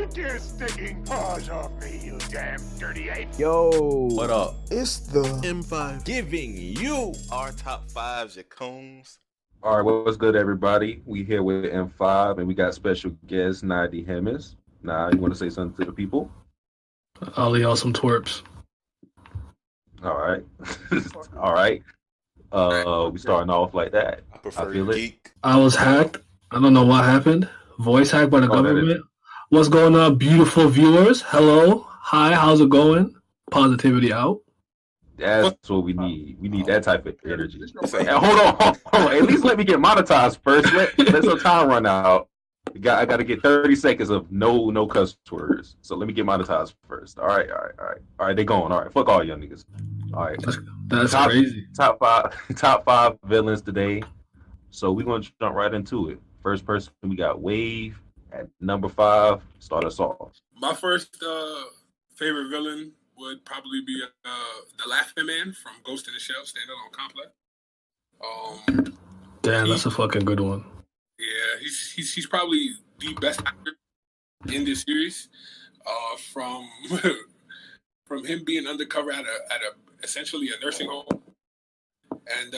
Take your stinking paws off me, you damn dirty ape! Yo, What up? it's the M5. Giving you our top fives, your coons. All right, what's good, everybody? We here with M5, and we got special guest Hemmingz. You want to say something to the people? Ollie awesome twerps. All right, all right. We starting off like that. I prefer feel it. geek. I was hacked. I don't know what happened. Voice hacked by the government. What's going on, beautiful viewers? Hello. Hi, how's it going? Positivity out. That's what we need. We need that type of energy. And hold on. At least let me get monetized first. Let some time run out. I got to get 30 seconds of no cuss words. So let me get monetized first. All right. They going. All right. Fuck all y'all niggas. All right. That's crazy. Top five villains today. So we're gonna jump right into it. First person, we got Wave at number 5. Start us off. My first favorite villain would probably be the Laughing Man from Ghost in the Shell, standalone complex. Damn, that's a fucking good one. Yeah, he's probably the best actor in this series. From him being undercover at a essentially a nursing home, and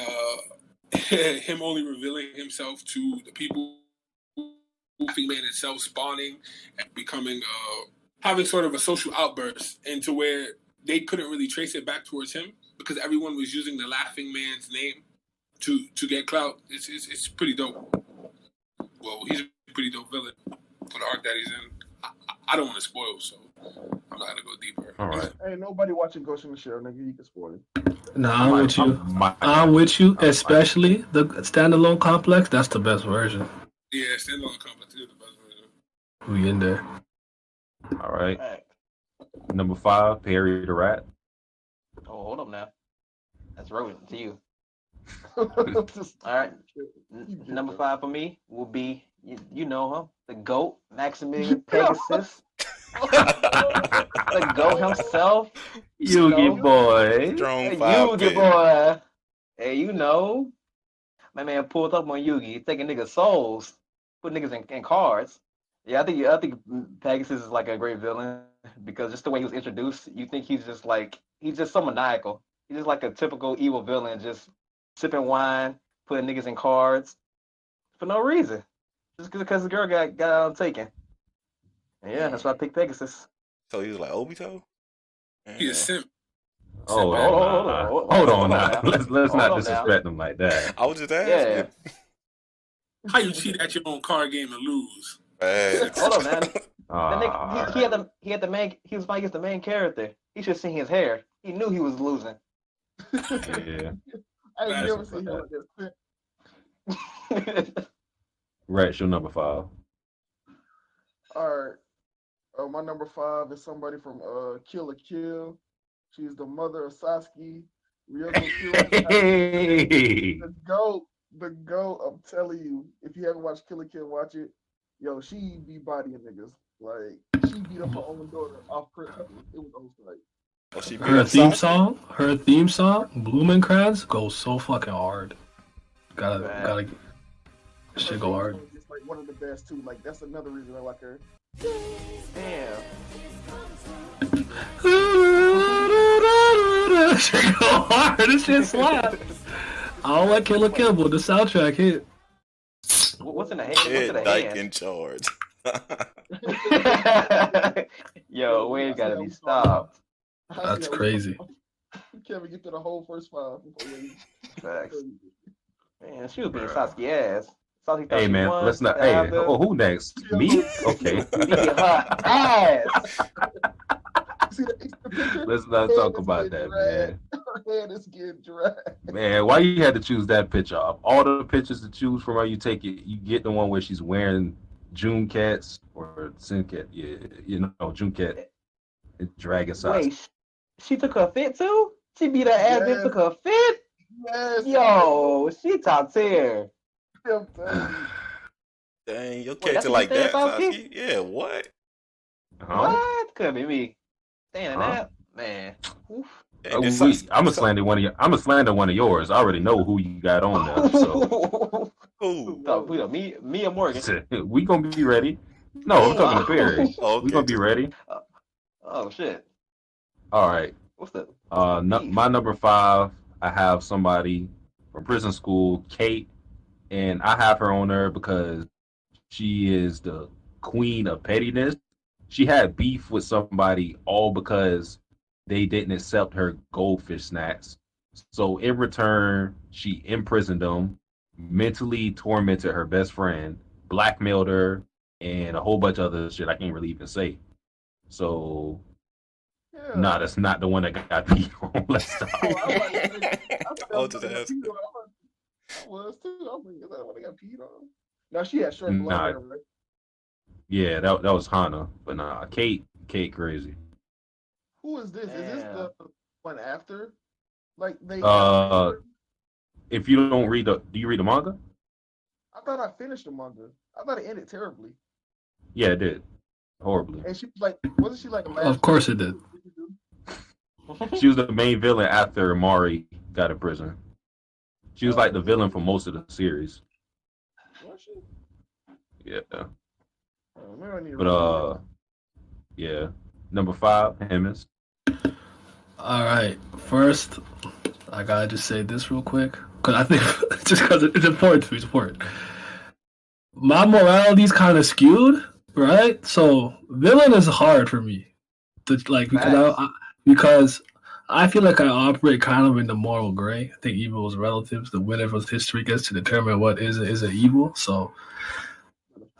him only revealing himself to the people. Laughing Man itself spawning and becoming having sort of a social outburst into where they couldn't really trace it back towards him because everyone was using the Laughing Man's name to get clout. It's pretty dope. Well, he's a pretty dope villain for the arc that he's in. I don't want to spoil, so I'm not gonna go deeper. All right. Ain't nobody watching Ghost in the Shell, nigga. You can spoil it. No, I'm with you. I'm with you, especially the standalone complex. That's the best version. Yeah, standalone complex is the best version. We in there. All right. Number 5, Perry the Rat. Oh, hold up now. That's relevant to you. All right. Number 5 for me will be, you know him, the GOAT, Maximilian Pegasus. The GOAT himself. Yugi boy. Strong Yugi boy. Hey, you know. My man pulled up on Yugi, taking niggas' souls, put niggas in cards. Yeah, I think Pegasus is like a great villain because just the way he was introduced, you think he's just so maniacal. He's just like a typical evil villain, just sipping wine, putting niggas in cards for no reason, just because the girl got taken. And yeah, that's why I picked Pegasus. So he was like Obito? He is simp. Hold on now. Let's not disrespect him like that. I was just asking. Yeah. How you cheat at your own card game and lose? Hold on, man. He had the main. He was fighting against the main character. He should have seen his hair. He knew he was losing. Yeah. I ain't never seen him like this. Right, your number 5. All right. My number 5 is somebody from Kill la Kill. She's the mother of Satsuki. Hey. The GOAT. I'm telling you, if you haven't watched Kill la Kill, watch it. Yo, she be bodying niggas. Like, she beat up her own daughter off purpose. It was like. Her theme song, Blumenkrantz, goes so fucking hard. Gotta, shit go hard. It's like one of the best too. Like that's another reason I like her. Damn. Shit go hard. This shit slap. I don't like Kill la Kill, but the soundtrack hit. What's in the hand? Dyke in charge. Yo, Wave gotta be stopped. That's crazy. You can't even get to the whole first 5. Facts. Man, she was being Satsuki ass. Hey man, let's not. Hey, who next? Me? Okay. Beating her ass. Let's not talk about that, man. Her head is getting dry. Man, why you had to choose that picture? Of all the pictures to choose from, you take it. You get the one where she's wearing June Cats or Sin Cat. Yeah, June Cat. Dragon size. Wait, she took her fit too? She beat her ass and took her fit? Yes. Yo, she top tier. Dang, your character like that, Satsuki? Yeah, what? What? Could be me. Saying that, man. Oof. I'm gonna slander one of yours. I already know who you got on there. So Who? Me or Morgan? we gonna be ready. No, I'm talking to Perry. Okay. We gonna be ready. Oh shit. All right. What's the My number 5. I have somebody from prison school, Kate, and I have her on there because she is the queen of pettiness. She had beef with somebody all because they didn't accept her goldfish snacks. So in return, she imprisoned them, mentally tormented her best friend, blackmailed her, and a whole bunch of other shit I can't really even say. So, nah, that's not the one that got peed on. Let's stop. Oh, just ask. I was too. I was like, is that when they got peed on? Now she had short blonde hair, right? Yeah, that was Hana, but nah, Kate crazy. Who is this? Is this the one after? Like they. If you don't read do you read the manga? I thought I finished the manga. I thought it ended terribly. Yeah, it did. Horribly. And she was like, wasn't she like a last? Of course it did. She was the main villain after Mari got in prison. She was like the villain for most of the series. Was she? Yeah. Maybe I need to But yeah. Number 5, Hemmingz. All right. First, I gotta just say this real quick because I think just because it's important to me. It's important. My morality's kind of skewed, right? So villain is hard for me to like because I feel like I operate kind of in the moral gray. I think evil is relative to whatever history gets to determine what is an evil. So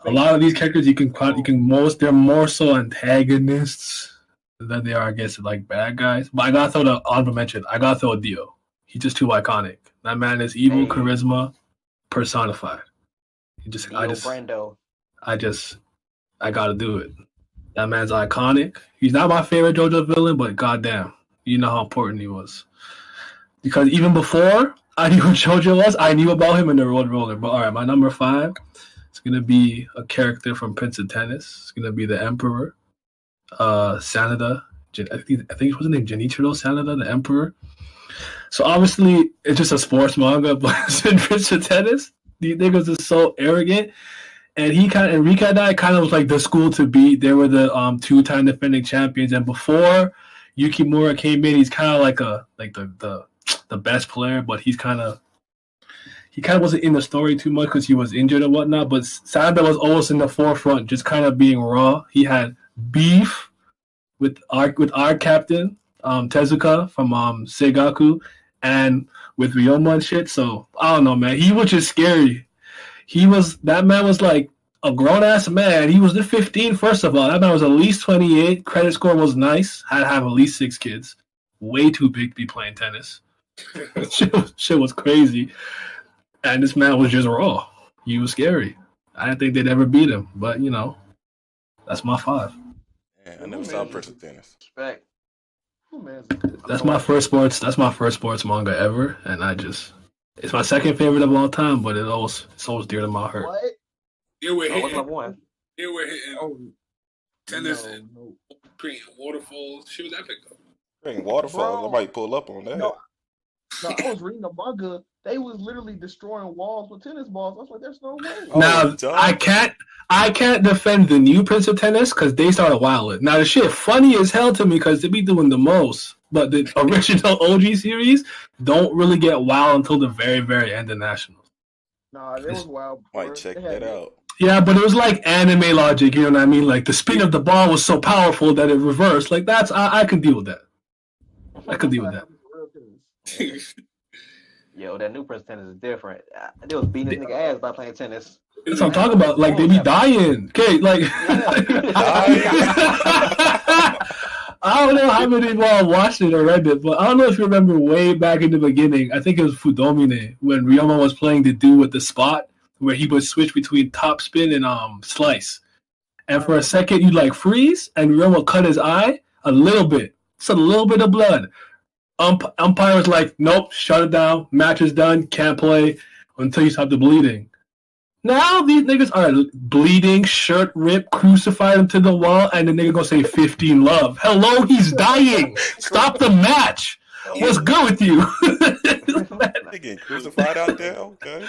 a lot of these characters they're more so antagonists than they are, I guess, like bad guys. But I gotta throw the honorable mention. I gotta throw a Dio. He's just too iconic. That man is evil charisma personified. I gotta do it. That man's iconic. He's not my favorite JoJo villain, but goddamn, you know how important he was. Because even before I knew who JoJo was, I knew about him in the Road Roller. But all right, my number 5 is gonna be a character from Prince of Tennis. It's gonna be the Emperor, Sanada. I think it was named Genichiro Sanada, the Emperor. So obviously it's just a sports manga, but it's in Prince of Tennis. These niggas are so arrogant. And Rikadai kind of was like the school to beat. They were the 2-time defending champions. And before Yukimura came in, he's kind of like the best player, but he kind of wasn't in the story too much because he was injured and whatnot. But Sanada was always in the forefront, just kind of being raw. He had beef with our captain, Tezuka from Seigaku, and with Ryoma and shit. So I don't know, man. He was just scary. That man was like a grown ass man. He was the 15, first of all. That man was at least 28. Credit score was nice. Had to have at least 6 kids. Way too big to be playing tennis. shit was crazy. And this man was just raw. He was scary. I didn't think they'd ever beat him, but you know, that's my 5. Yeah, I never saw Prince of Tennis. Respect. That's my first sports manga ever, and it's my second favorite of all time, but it's always dear to my heart. What? They were hitting. What's my one? They were hitting tennis and creating waterfalls. She was epic though. Creating waterfalls. I might pull up on that. No, I was reading the manga. They was literally destroying walls with tennis balls. I was like, "There's no way." Now I can't defend the new Prince of Tennis because they started wilding. Now the shit funny as hell to me because they be doing the most, but the original OG series don't really get wild until the very, very end of Nationals. Nah, it was wild. Might check that out. Yeah, but it was like anime logic, you know what I mean? Like the spin of the ball was so powerful that it reversed. Like I could deal with that. I could deal with that. Yo, that new Prince tennis is different. They was beating this nigga ass by playing tennis. That's what I'm talking about. Like they be dying. Okay, like I don't know how many of y'all watched it or read it, but I don't know if you remember way back in the beginning. I think it was Fudomine when Ryoma was playing the dude with the spot where he would switch between top spin and slice. And for a second you'd like freeze and Ryoma cut his eye a little bit. Just a little bit of blood. Umpire's like, nope, shut it down. Match is done. Can't play until you stop the bleeding. Now these niggas are bleeding, shirt ripped, crucified him to the wall, and the nigga gonna say 15 love. Hello, he's dying. Stop the match. What's good with you? They getting crucified out there. Okay.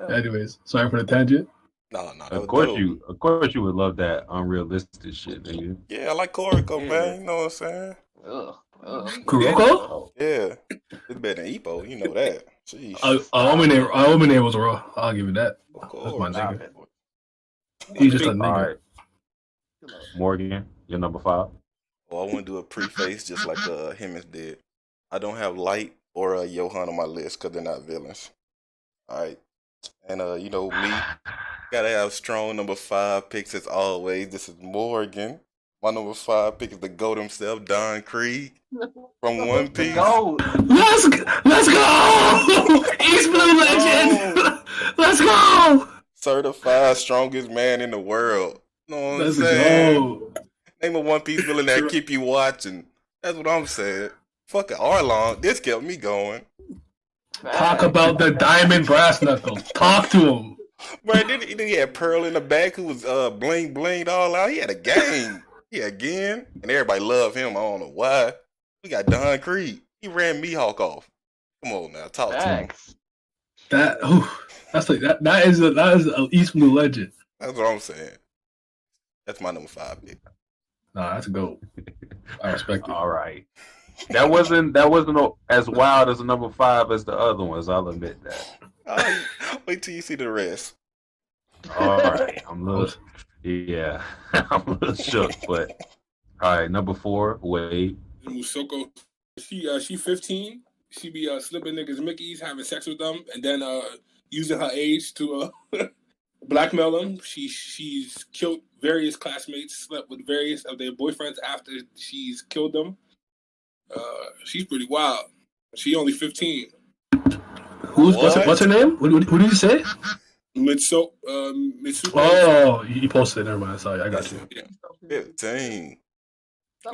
Anyways, sorry for the tangent. No, that Of was course dope. of course you would love that unrealistic shit, nigga. Yeah, I like Corico, Yeah. man. You know what I'm saying? Ugh. Kuroko? Yeah. It's better than Ippo, you know that. Sheesh. Omine was raw. I'll give you that. Of That's my course. Stop nigga. it. He's just a All nigga. right, Morgan, you're number 5. Well, I want to do a preface just like Hemmingz did. I don't have Light or Johann on my list because they're not villains. All right. And, you know, me, gotta have strong number 5 picks as always. This is Morgan. My number 5 pick is the GOAT himself, Don Krieg from One Piece. Go. Let's go! East Blue Legend! Let's go! Certified strongest man in the world. You know what I'm Let's saying? go. Name a One Piece villain that keep you watching. That's what I'm saying. Fuck it, Arlong. This kept me going. Talk about the diamond brass knuckles. Talk to him. But then he had Pearl in the back who was bling blinged all out. He had a gang. Yeah, again. And everybody loved him. I don't know why. We got Don Krieg. He ran Mihawk off. Come on now, talk to him. Facts. That's like that is a East Blue Legend. That's what I'm saying. That's my number 5 pick. Nah, that's a GOAT. I respect it. All right. That wasn't as wild as the number 5 as the other ones. I'll admit that. Wait till you see the rest. All right, I'm a little, I'm a little shook, but all right, number 4, Wade. Musoko, she 15. She be slipping niggas Mickeys, having sex with them, and then using her age to blackmail them. She's killed various classmates, slept with various of their boyfriends after she's killed them. She's pretty wild. She only 15. What's her name? Who did you say? Mitsuko. Oh, you posted it. Never mind. Sorry, I got you. Yeah. 15.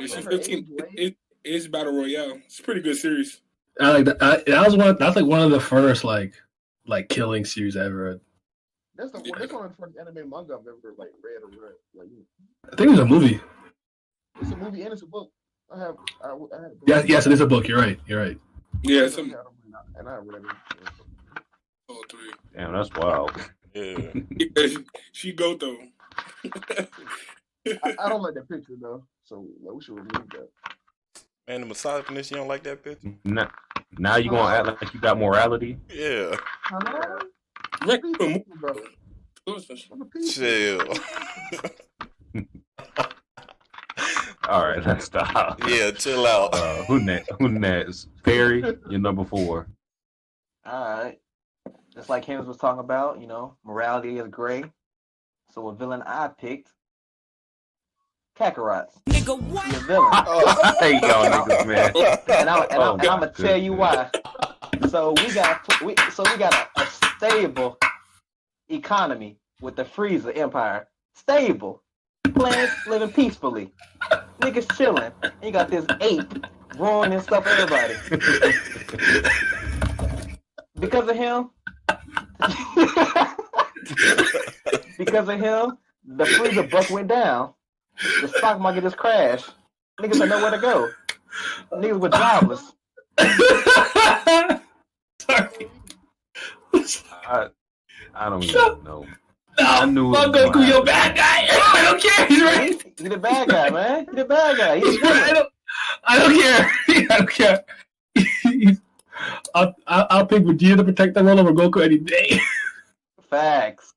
She's 15. It's Battle Royale. It's a pretty good series. I like that. That's like one of the first like killing series I ever read. That's one of the first anime manga I've ever read or read. Like, I think it was a movie. it's a movie and it's a book. I have Yes, it is a book. You're right. Yeah, and I read it. all 3. Damn, that's wild. Yeah. She go though. I don't like that picture though, so we should remove that. Man, the misogynist, you don't like that bitch? Now you gonna act like you got morality? Yeah. Chill. All right, let's stop. Yeah, chill out. Who next? Perry, you're number 4. All right. Just like Hemmingz was talking about, morality is gray. So a villain I picked, Kakarot. Nigga, what? He's a villain. I hate y'all niggas, man. And I'm gonna tell you why. So we got a stable economy with the Frieza Empire. Stable. Plants living peacefully. Niggas chilling. And you got this ape ruining stuff for everybody. Because of him, the Frieza buck went down. The stock market just crashed. Niggas don't know where to go. Niggas were jobless. Sorry. I don't even know. I knew Goku, you're a bad guy. I don't care. He's right. He's the bad guy, man. He's the bad guy. I don't care. I don't care. I'll pick Vegeta to protect the world over Goku any day. Facts.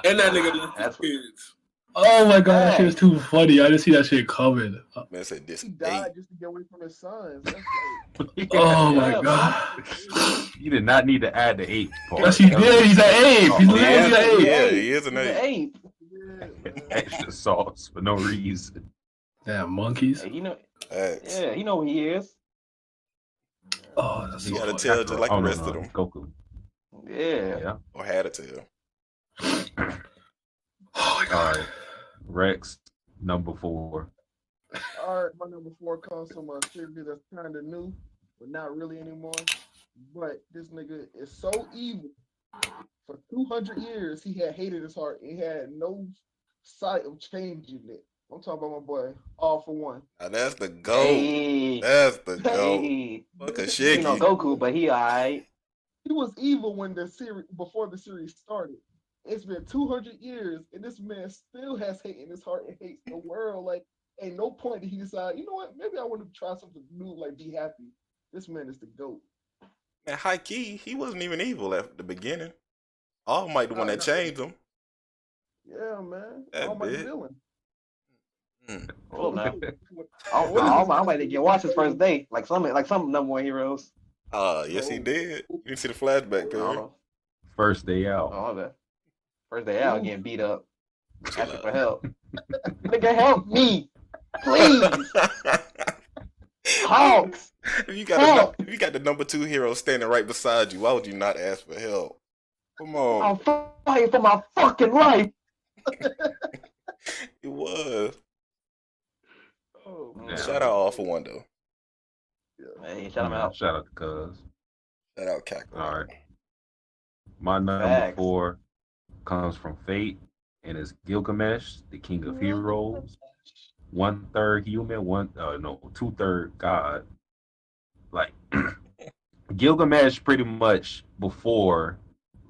And that nigga left his kids. Oh my god, that shit is too funny. I just see that shit coming. Man, said this. He died just to get away from his sons. Oh my god. You did not need to add the 8 part. Yes, he did. He's an ape. He's literally an ape. Yeah, he is an ape. Extra sauce for no reason. Damn, monkeys. Hey, Facts. he know who he is. Oh, that's You so gotta funny. tell just like the rest of them. Goku. Yeah. Or had to tell. Oh my god. All right. Rex, number 4. All right, my number 4 comes from a series that's kind of new, but not really anymore. But this nigga is so evil. For 200 years, he had hated his heart. He had no sight of changing it. I'm talking about my boy, All For One. Now that's the GOAT. Hey. That's the GOAT. Hey. Fuck a shit. Goku, but he alright. He was evil when before the series started. It's been 200 years, and this man still has hate in his heart and hates the world. Like, ain't no point that he decide, you know what? Maybe I want to try something new, like be happy. This man is the GOAT. And high key, he wasn't even evil at the beginning. All Might the one that changed him. Yeah, man. That All Might bit. villain. Cool now. All Might get watched his first day, like some number one heroes. Yes, he did. You didn't see the flashback, I don't Perry. know. First day out. Oh, my bad. First day out, getting beat up, asking for help. Nigga, help me, please. Hawks. If you got the number 2 hero standing right beside you, why would you not ask for help? Come on. I'm fighting for my fucking life. It was. Oh, Yeah. Shout out All for One though. Hey, shout him out. Shout out to Cuz. Shout out Cackle. All right. My number Facts. 4 comes from Fate and is Gilgamesh, the king of heroes. 1/3 human, 2/3 god. Like Gilgamesh, pretty much before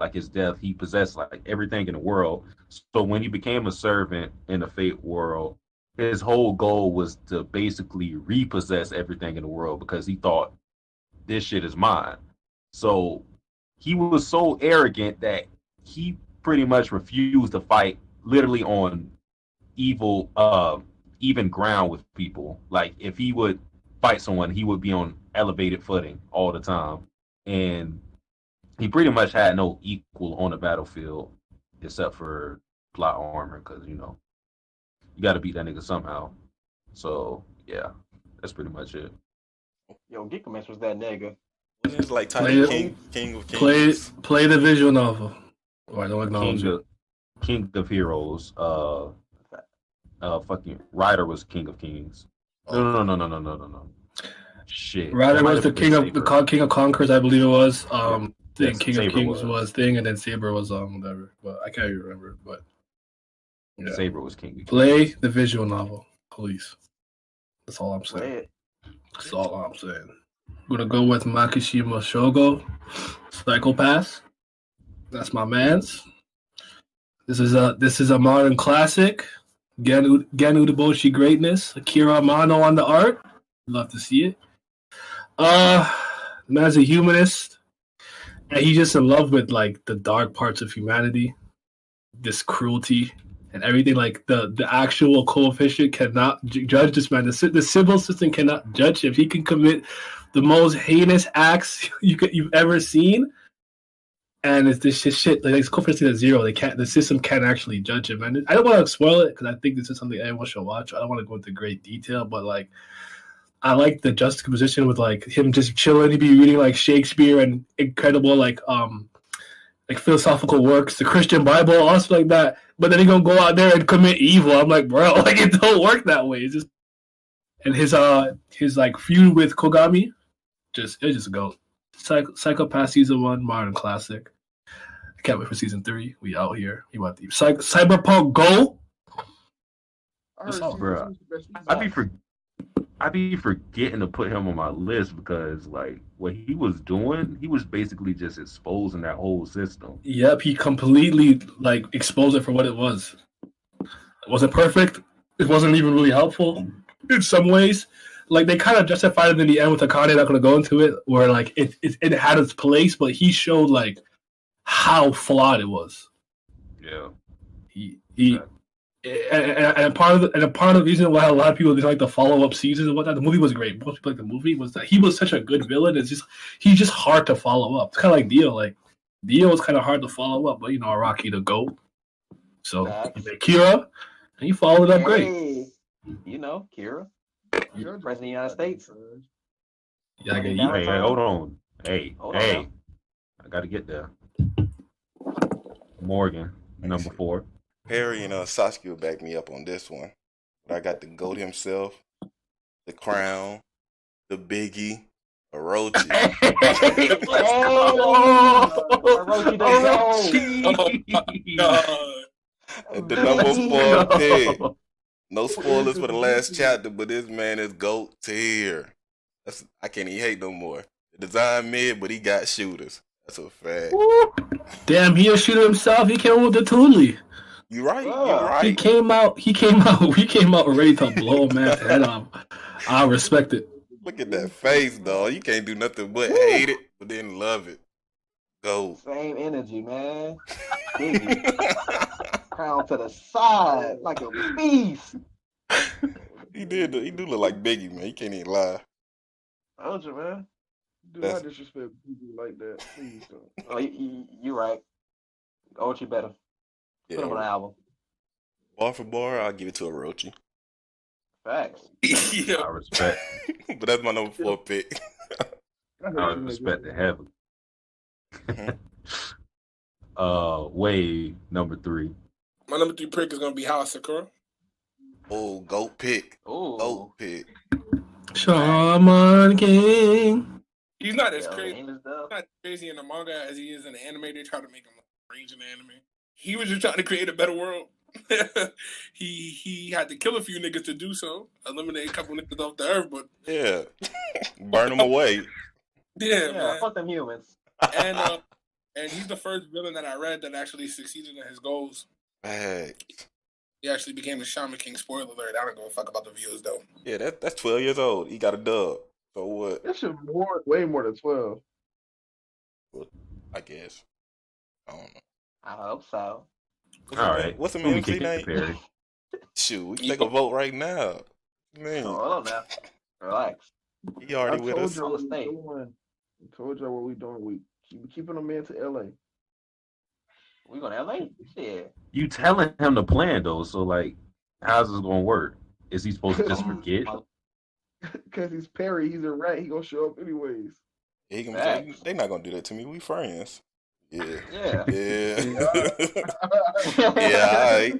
like his death, he possessed like everything in the world. So when he became a servant in the Fate world, his whole goal was to basically repossess everything in the world because he thought this shit is mine. So he was so arrogant that he pretty much refused to fight literally on even ground with people. Like if he would fight someone, he would be on elevated footing all the time. And he pretty much had no equal on the battlefield except for plot armor, because you got to beat that nigga somehow. So yeah, that's pretty much it. Yo, Gilgamesh was that nigga. It's like Play Titan it. King of Kings. Play the visual novel. Oh, I don't acknowledge it. King of Heroes. Fucking Ryder was King of Kings. No. Shit. Ryder was the king of Conquerors, I believe it was. Then Yes, King Saber of Kings was. was thing, and then Saber was whatever. But I can't even remember. But yeah. Saber was King of Kings. Play the visual novel, please. That's all I'm Play saying. it. That's all I'm saying. I'm gonna go with Makishima Shogo, Psychopath. That's my man's. This is a modern classic. Gen Udaboshi greatness. Akira Amano on the art. Love to see it. The man's a humanist, and he's just in love with like the dark parts of humanity, this cruelty and everything. Like the actual coefficient cannot judge this man. The civil system cannot judge him. He can commit the most heinous acts you've ever seen, and it's this shit. Like it's coefficient at 0. The system can't actually judge him. And I don't want to spoil it because I think this is something everyone should watch. I don't want to go into great detail, but like, I like the juxtaposition with like him just chilling. He'd be reading like Shakespeare and incredible like philosophical works, the Christian Bible, all stuff like that. But then he gonna go out there and commit evil. I'm like, bro, like it don't work that way. It's just, and his like feud with Kogami, it's just go. Psychopath season 1, modern classic. I can't wait for season 3. We out here. We want the Cyberpunk Go. I heard all, season bro. 2 is the best season. I be forgetting to put him on my list because like what he was doing, he was basically just exposing that whole system. Yep, he completely like exposed it for what it was. It wasn't perfect. It wasn't even really helpful in some ways. Like they kind of justified it in the end with Akane. Not going to go into it, where like it had its place, but he showed like how flawed it was. Yeah. And part of the reason why a lot of people didn't like the follow-up seasons and whatnot, the movie was great. Most people like the movie was that he was such a good villain. He's just hard to follow up. It's kind of like Dio. Like Dio is kind of hard to follow up, but Araki the GOAT. So you made Kira, and you followed it up great. Hey, Kira, President of the United States. Yeah, Hey, hold on. Hold Hey, on. I gotta get there. Morgan, number 4. Perry and Satsuki will back me up on this one. But I got the GOAT himself, the Crown, the Biggie, Orochi. And the number 4 pick. No spoilers for the last chapter, but this man is GOAT tier. I can't even hate no more. The design mid, but he got shooters. That's a fact. Woo. Damn, he a shooter himself. He came with the Thule. You right. Oh. You right. He came out ready to blow a man's head off. I respect it. Look at that face, dog. You can't do nothing but hate it, but then love it. Go. Same energy, man. Biggie. Crown to the side like a beast. He do look like Biggie, man. You can't even lie. Told you, man. Do not disrespect people like that, please. Oh, you right. Orochi better. Yeah. Put him on the album. Bar for bar, I'll give it to Orochi. Facts. Yeah. I respect. But that's my number 4 pick. I respect it heavily. Wade, number 3. My number 3 pick is gonna be House Sakura. Oh, GOAT pick. Ooh. GOAT pick. Shaman King. He's not as Yeah, crazy. name is Dub. Not crazy in the manga as he is in the anime. They try to make him range in the anime. He was just trying to create a better world. he had to kill a few niggas to do so, eliminate a couple niggas off the earth, but Yeah. Burn them away. yeah, Yeah, man. fuck them humans. And he's the first villain that I read that actually succeeded in his goals. Facts. He actually became the Shaman King. Spoiler alert. I don't give a fuck about the views though. Yeah, that's 12 years old. He got a dub. So what? That should be way more than 12. I guess. I don't know. I hope so. All right. What's the Let me MC kick it to name? Perry. Shoot, we can take a vote right now. Man, Hold on now. Relax. he already with us. y'all what we State. doing. I told y'all what we doing. We keeping them in to LA. We going to LA? Shit. You telling him the plan though, so like, how's this gonna work? Is he supposed to just forget? Because he's Perry, he's a rat. He gonna show up anyways. He gonna say, they not gonna do that to me. We friends. Yeah. Yeah. Yeah. Yeah,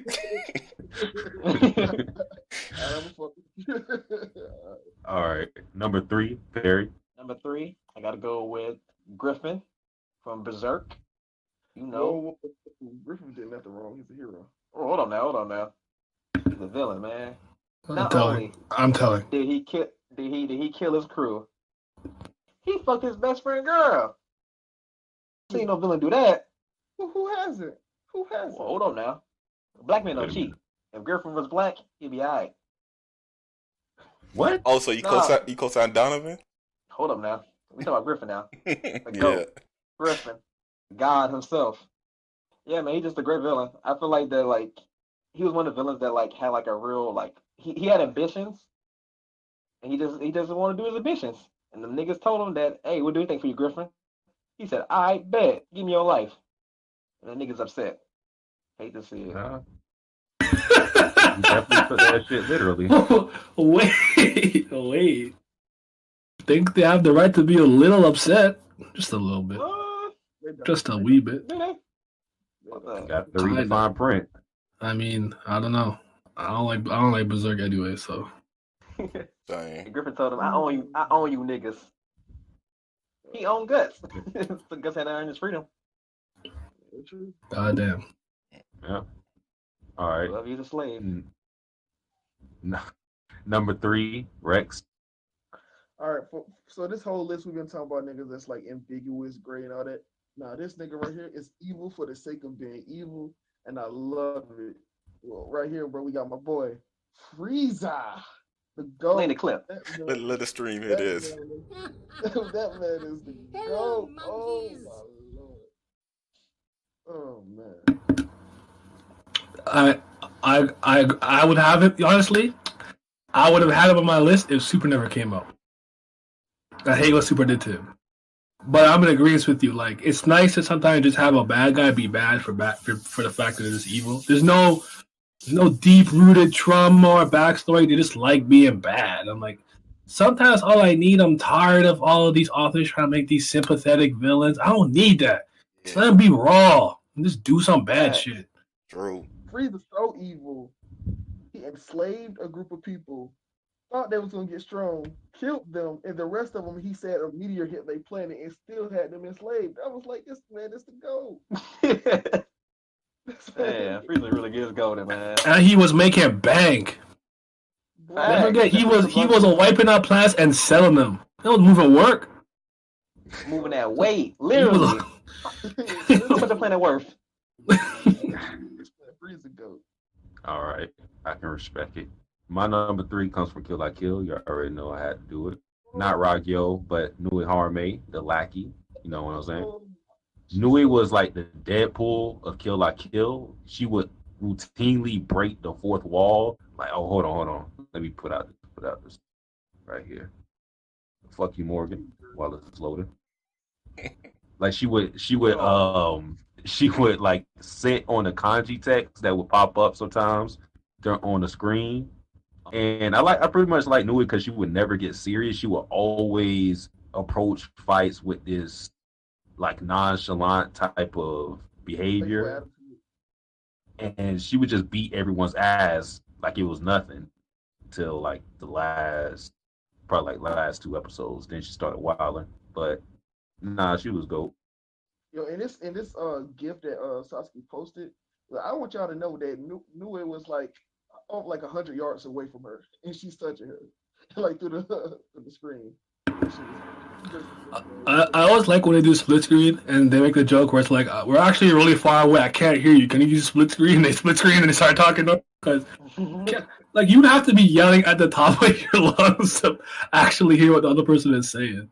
All right. Number 3, Perry. Number 3, I got to go with Griffin from Berserk. You know. No, Griffin did nothing wrong. He's a hero. Oh, hold on now. He's a villain, man. I'm telling. Did he kill his crew? He fucked his best friend girl. Seen no villain do that. Who hasn't? Who hasn't? Well, hold on now. Black men don't cheat. If Griffin was black, he'd be alright. What? Oh, so you co-signed Donovan? Hold up now. We talking about Griffin now. Yeah. GOAT. Griffin. God himself. Yeah, man, he's just a great villain. I feel like that, like, he was one of the villains that, like, had, like, a real, like, he had ambitions, and he doesn't want to do his ambitions. And the niggas told him that, hey, we'll do anything for you, Griffin. He said, all right, bet. Give me your life. And the niggas upset. Hate to see it. You definitely put that shit literally. Wait. Think they have the right to be a little upset. Just a little bit. Just a wee bit. Got to read the fine print. I mean, I don't know. I don't like Berserk anyway, so. Dang. Griffin told him, I own you niggas. He owned Guts. So Guts had to earn his freedom. God damn. Yeah. All right. Love you, the slave. Number 3, Rex. All right, so this whole list we've been talking about niggas that's like ambiguous, gray, and all that. Now this nigga right here is evil for the sake of being evil, and I love it. Well, right here, bro, we got my boy Frieza, the GOAT. Play the clip. Let the stream hear this. That man is the GOAT. Oh my lord. Oh man. I would have it, honestly. I would have had it on my list if Super never came out. I hate what Super did to him. But I'm in agreement with you. Like, it's nice to sometimes just have a bad guy be bad for the fact that it's evil. There's no deep-rooted trauma or backstory. They just like being bad. I'm like, sometimes all I need, I'm tired of all of these authors trying to make these sympathetic villains. I don't need that. Just let them be raw and just do some bad shit. True. Frieza's so evil. He enslaved a group of people, thought they was gonna get strong, killed them, and the rest of them, he said a meteor hit their planet and still had them enslaved. I was like, this man is the GOAT. Yeah, Frieza really gives golden, man. And he was making bank. Don't forget, he was wiping out plants and selling them. That was moving work. Moving that weight, literally. How much the planet worth? Freezer goat. All right, I can respect it. My number 3 comes from Kill La Kill. You already know I had to do it. Not Ragyo, but Nui Harame, the lackey. You know what I'm saying? Nui was like the Deadpool of Kill La Kill. She would routinely break the fourth wall. Like, oh, hold on. Let me put out this right here. Fuck you, Morgan, while it's loading. Like she would like sit on the kanji text that would pop up sometimes on the screen. And I pretty much like Nui because she would never get serious. She would always approach fights with this like nonchalant type of behavior. And she would just beat everyone's ass like it was nothing until like the last 2 episodes. Then she started wilding. But nah, she was dope. Yo, in this gift that Satsuki posted, I want y'all to know that Nui was like 100 yards away from her, and she's touching her like through the screen. I always like when they do split screen and they make a joke where it's like, we're actually really far away. I can't hear you. Can you use split screen? And they split screen and they start talking because like you'd have to be yelling at the top of your lungs to actually hear what the other person is saying.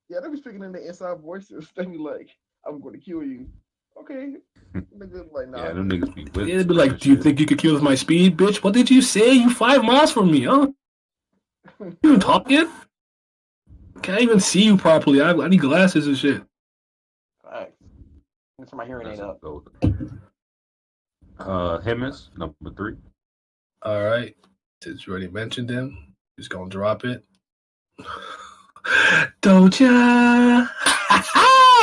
Yeah, they be speaking in the inside voices. They be like, "I'm going to kill you." Okay. Nigga, like, nah. Yeah, them niggas be with. They'd be like, "Do you think you could kill with my speed, bitch? What did you say? You 5 miles from me, huh? You even talking? Can't even see you properly. I need glasses and shit." Alright. That's my hearing ain't up. Hemmingz, number 3. All right. Since you already mentioned him, just gonna drop it. Doja.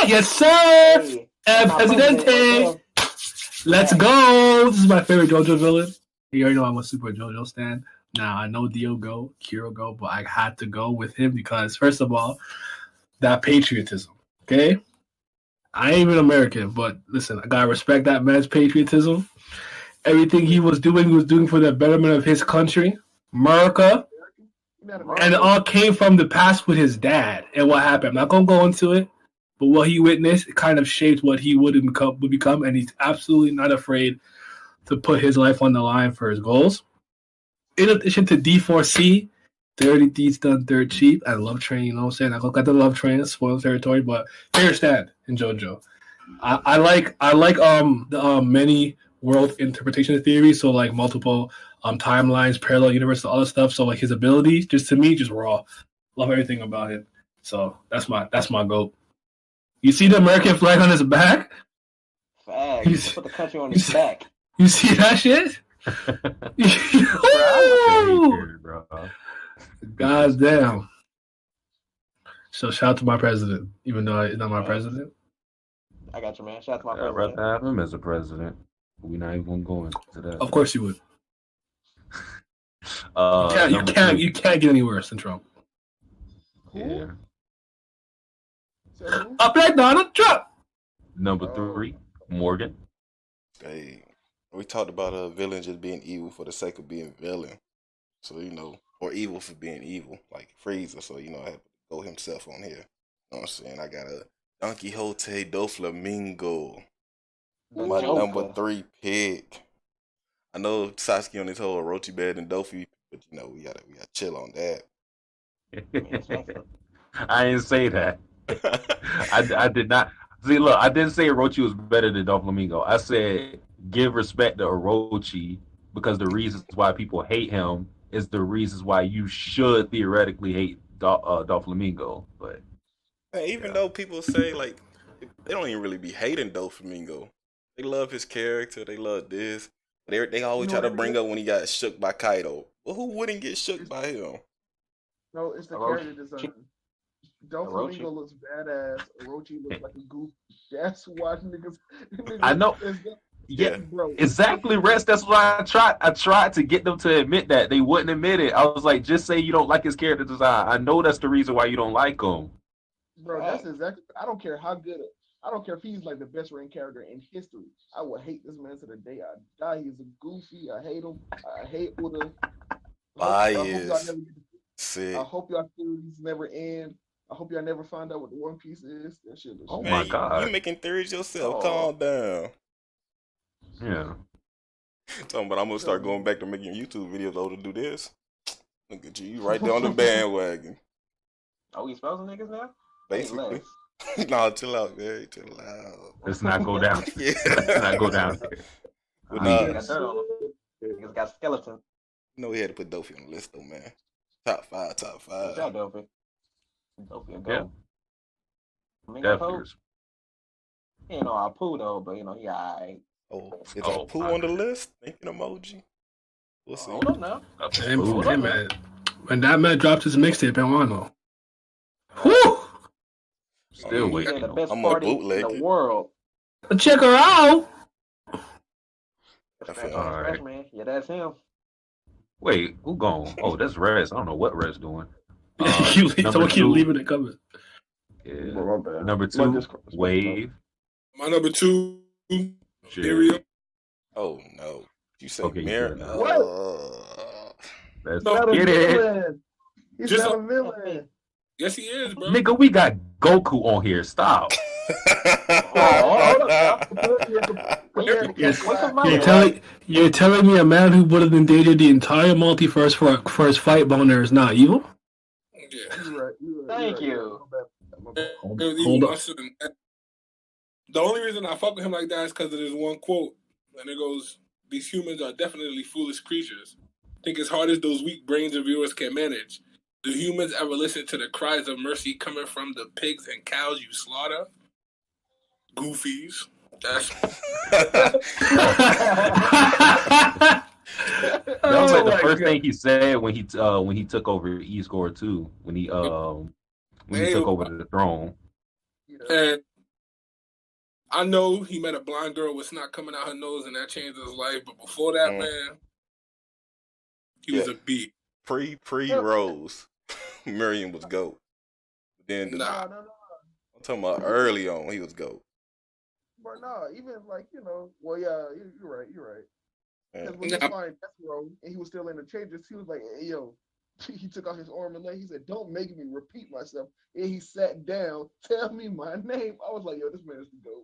Yes, sir. Hey, Presidente. Let's go. This is my favorite JoJo villain. You already know I'm a super JoJo stan. Now, I know Dio go, Kiro go, but I had to go with him because, first of all, that patriotism, okay? I ain't even American, but listen, I gotta respect that man's patriotism. Everything he was doing for the betterment of his country, America, and it all came from the past with his dad and what happened. I'm not gonna go into it, but what he witnessed kind of shaped what he would become, and he's absolutely not afraid to put his life on the line for his goals. In addition to D4C, Dirty Deeds Done Dirt Cheap, and Love Train, you know what I'm saying? I got the Love Train, spoiled territory, but fair stand in JoJo. I like the many world interpretation theory, so like multiple timelines, parallel universe, all that stuff. So like his abilities, just to me, just raw. Love everything about him. So that's my goat. You see the American flag on his back? Facts. Put the country on his back. You see that shit? God damn. So shout out to my president, even though he's not my president. I got you, man. Shout out to my president. I'd rather have him as a president. We're not even going to that. Of course you would. You can't get any worse than Trump. Yeah. Up like Donald Trump. Number 3, Morgan. Hey, we talked about villains just being evil for the sake of being villain. So, or evil for being evil, like Frieza. So, I have to go himself on here. You know what I'm saying? I got a Don Quixote do Flamingo. My number 3 pick. I know Sasuke on his whole Orochi bed and Dofi, but we gotta chill on that. I didn't say that. I did not. See, look, I didn't say Orochi was better than Doflamingo. I said give respect to Orochi because the reasons why people hate him is the reasons why you should theoretically hate Doflamingo. But even though people say like they don't even really be hating Doflamingo, they love his character, they love this. They always try to bring up when he got shook by Kaido. Well, who wouldn't get shook by him? No, it's the character design. Doflamingo looks badass. Orochi looks like a goof. That's why niggas I know. Yeah, exactly, Rest. That's why I tried to get them to admit that. They wouldn't admit it. I was like, just say you don't like his character design. I know that's the reason why you don't like him. Bro, that's exactly. I don't care how good. I don't care if he's like the best ranked character in history. I will hate this man to the day I die. He's a goofy. I hate him. I hate Uda. Bias. Sick. I hope y'all series never end. I hope y'all never find out what the One Piece is. That shit was Oh shit. my God. You making theories yourself. Oh. Calm down. Yeah. Talking about I'm gonna start going back to making YouTube videos to do this. Look at you right there on the bandwagon. Are we exposing niggas now? Basically. Hey, Nah, chill out, man. Chill out. Let's not go down. Yeah. Let's not go down there. But Niggas nah, got dirt on them. Niggas got skeleton. you know we had to put Dofi on the list though, man. Top 5, top Good 5. job, Dopey. Dopey, go. Yeah. Definitely. He ain't know our poo though, but you know, he alright. Oh, is Oh, our poo on the list? Thinking emoji. We'll see. Hold up now. Hey, man. When that man dropped his mixtape, I want to know. Whew! Still He waiting. had the best I'm gonna party in bootleg the it. world. Check her out! I feel All right. Man. Yeah, that's him. Wait, who gone? Oh, that's Rez. I don't know what Rez doing. Someone keep leaving it coming. Yeah. My bad. Number My 2, Discord was Wave. My number 2, Shit. Miriam. Oh no. You say Okay, Miriam? good. Let's No, get it. Villain. He's Just not a- a villain. Yes, he is, bro. Nigga, we got Goku on here. Stop. You're telling me a man who would have endangered the entire multiverse for his fight boner is not evil? Yeah. You're right. Thank you. My bad. Hold Even up. my son. The only reason I fuck with him like that is because of this one quote. And it goes, "These humans are definitely foolish creatures. Think as hard as those weak brains of yours can manage. Do humans ever listen to the cries of mercy coming from the pigs and cows you slaughter? Goofies." That's That was like the first thing he said when he took over E-Score 2. When he took over the throne. And I know he met a blind girl with snot coming out her nose, and that changed his life. But before that, man, he was a beat. Pre-Rose, Miriam was GOAT. Then No. I'm talking about early on, he was GOAT. But no, even like, well, yeah, you're right. Yeah. Because when he find Death Row and he was still in the changes, he was like, hey, yo, he took out his arm and leg. He said, don't make me repeat myself. And he sat down, tell me my name. I was like, yo, this man is the GOAT.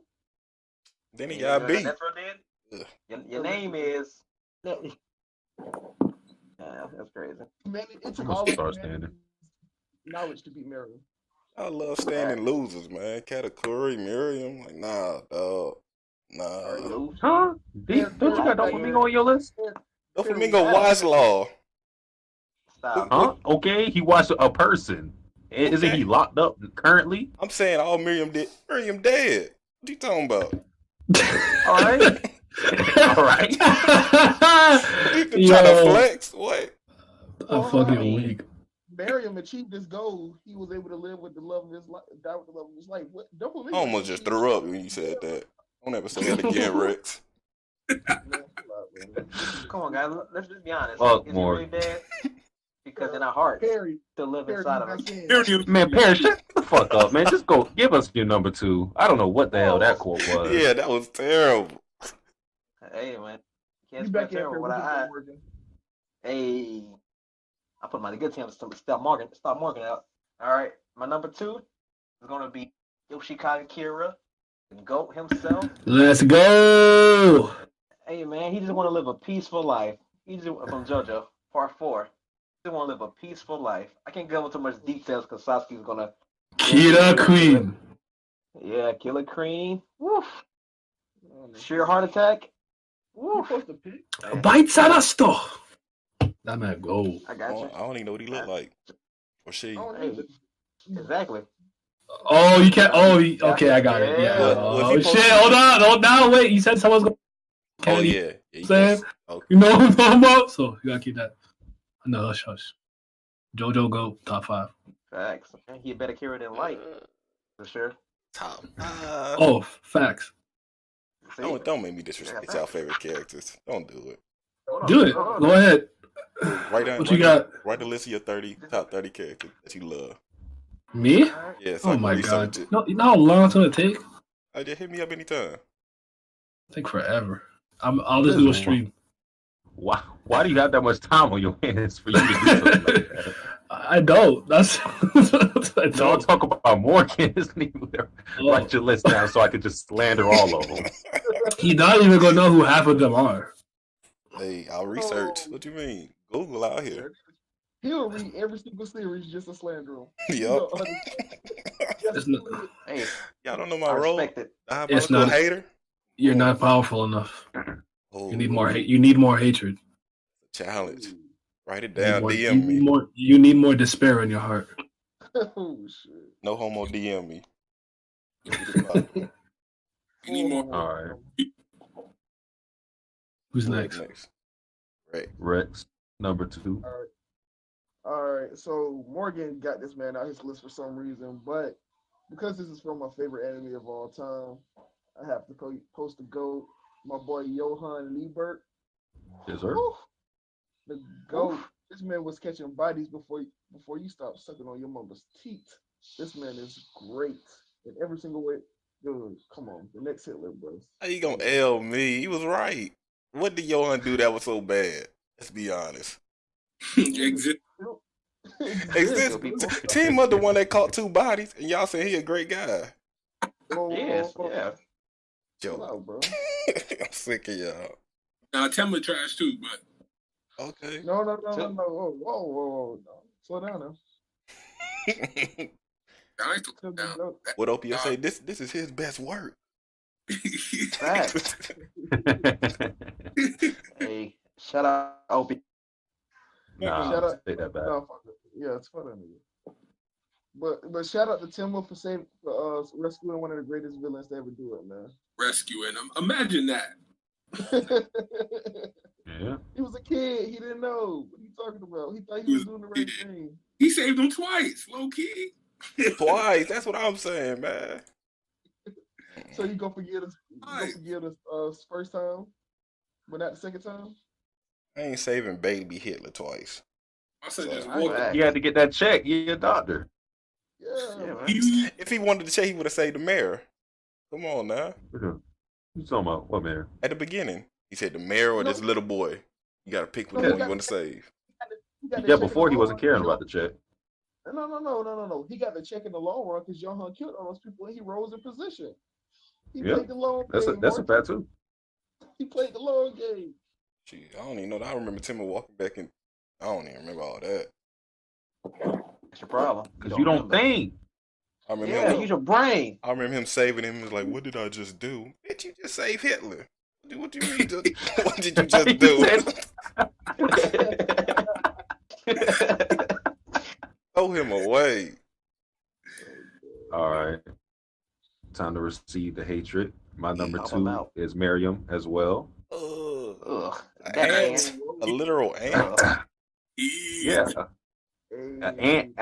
Then he got beat. That's what did? Your name is. Yeah, that's crazy. Man, it took I'm all gonna of start humanity's standing. knowledge to beat Miriam. I love standing losers, man. Katakuri, Miriam, like nah, dog. Nah. Huh? Don't you got Doflamingo on your list? Doflamingo Watchlaw. Stop. Huh? Okay, he watched a person. Isn't he locked up currently? I'm saying all Miriam did. Miriam dead. What you talking about? All right. All right. You can try to flex. What? I'm fucking weak. Miriam achieved his goal. He was able to live with the love of his life, die with the love of his life. What? I almost just threw up when you said that. Don't ever say that again, Rex. Come on, guys. Let's just be honest. Fuck Is more. he really dead? Because in our hearts, Perry, still live Perry, inside of you us. back in. Miriam. Man, Perry, shut the fuck up, man. Just go give us your number 2. I don't know what the hell that quote was. Yeah, that was terrible. Hey, man. Can't You back spend in, terrible Perry. with We our get eye. that working. Hey. I put my good team to stop marking out. All right. My number 2 is going to be Yoshikata Kira, the GOAT himself. Let's go! Hey, man, he just want to live a peaceful life. He just from Jojo, part 4. He just want to live a peaceful life. I can't go into too much details because Satsuki's going to... Kira Queen. Yeah, Killer Cream. Woof. Sheer heart attack. You Woof. supposed to pick? Bite Sarasto. That man go. I got you. I don't even know what he looked like. Or she. I don't Hey, either. exactly. Oh, you can't. Oh, okay, I got it. Yeah. What- Oh, what if he shit. Hold on. Wait. You said someone's going Oh Candy. yeah. Yeah, Sam? okay. You know what I'm talking about? So you gotta keep that. No, hush. Jojo go top 5. Facts. He a better carry than Light. For sure. Top. Oh, facts. See? Don't make me disrespect y'all favorite characters. Don't do it. Hold on, Do it. hold on. Go ahead. Write you got? Write a list of your top 30 characters that you love. Me? Yeah, so I Oh can my research god. it. No, you know how long it's gonna take? Just hit me up anytime. Take forever. I'll just do a stream. Why do you have that much time on your hands for you to do something like that? I don't. That's I No, don't. talk about Morgan. Write your list down so I could just slander all of them. He's not even gonna know who half of them are. Hey, I'll research. What you mean? Google out here. He'll read every single series just to slander him. Yup. Hey, Y'all don't know my I role. respect it. It's not- Hater. You're not powerful enough. Oh, You need more hate. You need more hatred. challenge. Write it You need down. more- DM me. You need more despair in your heart. Oh shit. No homo. DM me. You need more. All right. Who's Who next? Right. Rex, number 2. All right. So Morgan got this man out his list for some reason, but because this is from my favorite anime of all time, I have to post the GOAT, my boy Johann Liebert. Yes, sir. Woo. The GOAT. This man was catching bodies before you stop sucking on your mama's teeth. This man is great in every single way. Dude, come on. The next Hitler, bro. How you gonna L me? He was right. What did Johann do that was so bad? Let's be honest. Exist. Exist. Team of the one that caught 2 bodies, and y'all saying he a great guy. Yes, yeah. Chill out, bro. I'm sick of y'all. Now Temma trash too, but Okay. No. Whoa. No. Slow down now. I ain't talking down. What Opie say? This is his best work. Facts. Hey, shout out Opie. Nah, Shout out- take that back. No, fuck it. Yeah, it's funny. But shout out to Timber for rescuing one of the greatest villains to ever do it, man. Rescuing him. Imagine that. Yeah. He was a kid. He didn't know what you talking about. He thought he was doing the right thing. He saved him twice, low key. Twice. That's what I'm saying, man. So you gonna forgive us first time, but not the second time? I ain't saving baby Hitler twice. I said just I- walk. You had to get that check. You're a doctor. Yeah, Yeah, man. If he wanted to check, he would have saved the mayor. Come on now. You talking about what, man? At the beginning, he said the mayor or this little boy. You gotta pick which No, one you want to save. He got the Yeah, check in before the he long wasn't run, caring 'cause about the check. No. He got the check in the long run because Johan killed all those people and he rose in position. He Yeah, played the long That's game. a fact too. He played the long game. Gee, I don't even know that. I remember Timmy walking back in. I don't even remember all that. That's your problem. Because you don't think. I remember Yeah, him. use your brain. I remember him saving him. He was like, "What did I just do? Bitch, you just saved Hitler. What do you mean? What did you just do? Throw him away." All right. Time to receive the hatred. My number Pop 'em 2 out. is Miriam as well. Ugh. An That ant, a literal ant. Yeah. An ant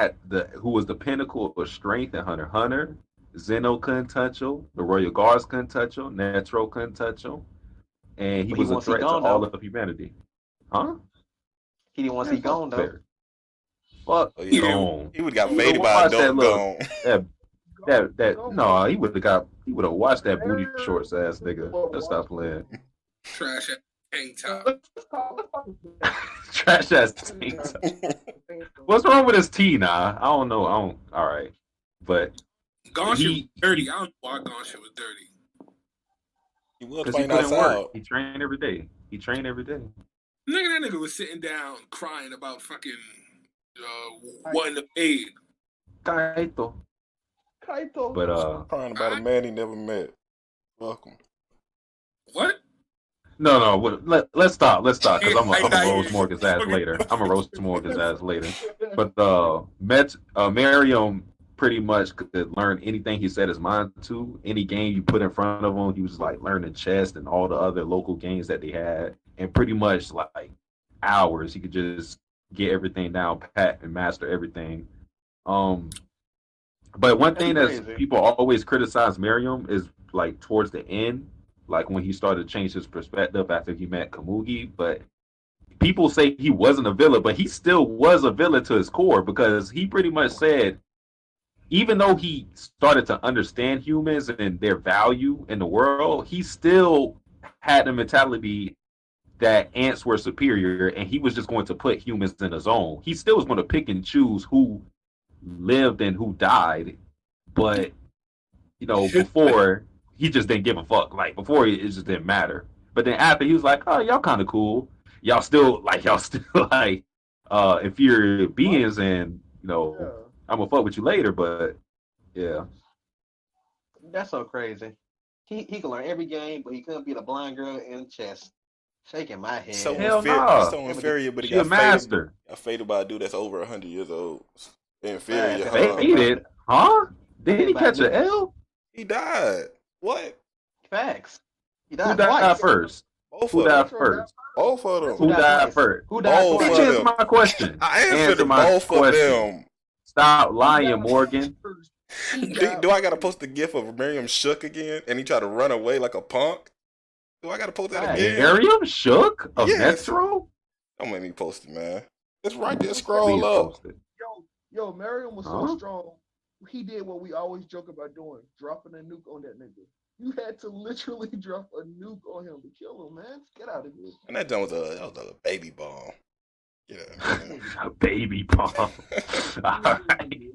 who was the pinnacle of strength in Hunter x Hunter. Zeno couldn't touch him. The Royal Guards couldn't touch him. Netro couldn't touch him. And he But he was a wants to threat to gone, all though. of humanity. Huh? He didn't want to see gone though. Fair. Fuck Oh, yeah. gone. He would have got You faded know, by a watch that dog little- gone. No, he would have watched that booty shorts ass nigga. Let's stop playing. Trash ass tank top. Trash ass tank top. What's wrong with his tea now? I don't know. All right. But Gone shit was He- dirty. I don't know why Gone shit was dirty. He was because he playing couldn't outside. work. He trained every day. That nigga was sitting down crying about fucking wanting to fade. Kaito. Kaito. But Crying about a man he never met. Welcome. What? no. Let's stop. Because I'm I- gonna roast Morgan's ass later. But Miriam pretty much could learn anything he set his mind to. Any game you put in front of him, he was like learning chess and all the other local games that they had. And pretty much like hours, he could just get everything down pat and master everything. But one thing That's that crazy. people always criticize Miriam is like towards the end, like when he started to change his perspective after he met Kamugi. But people say he wasn't a villain, but he still was a villain to his core because he pretty much said, even though he started to understand humans and their value in the world, he still had the mentality that ants were superior, and he was just going to put humans in a zone. He still was going to pick and choose who lived and who died, but before he just didn't give a fuck. Like before, it just didn't matter. But then after, he was like, "Oh, y'all kind of cool. Y'all still like inferior beings, and I'm gonna fuck with you later." But yeah, That's so crazy. He could learn every game, but he couldn't beat a blind girl in chess. Shaking my head. So Hell unfair, nah. he's so inferior, but he she a got master. faded by a dude that's over 100 years old. Inferior, Right. huh? Faded, huh? Did he catch an L? He died. What? Facts. He Who died died twice. first? Both Who of died them. first? Both of them. Who died first? Who died Both twice? of Bitch, them. answer my question. I answered Answer my both of question. them. Stop lying, Morgan. Do I gotta post the gif of Miriam shook again and he tried to run away like a punk? Do I gotta post that Right. again? Miriam shook of Yes. Metro? Don't make me post it, man. It's right there. Please Scroll up. post it. Yo, Miriam was Huh? so strong. He did what we always joke about doing, dropping a nuke on that nigga. You had to literally drop a nuke on him to kill him, man. Get out of here. And that was a baby bomb. Yeah, man. A baby bomb. All right.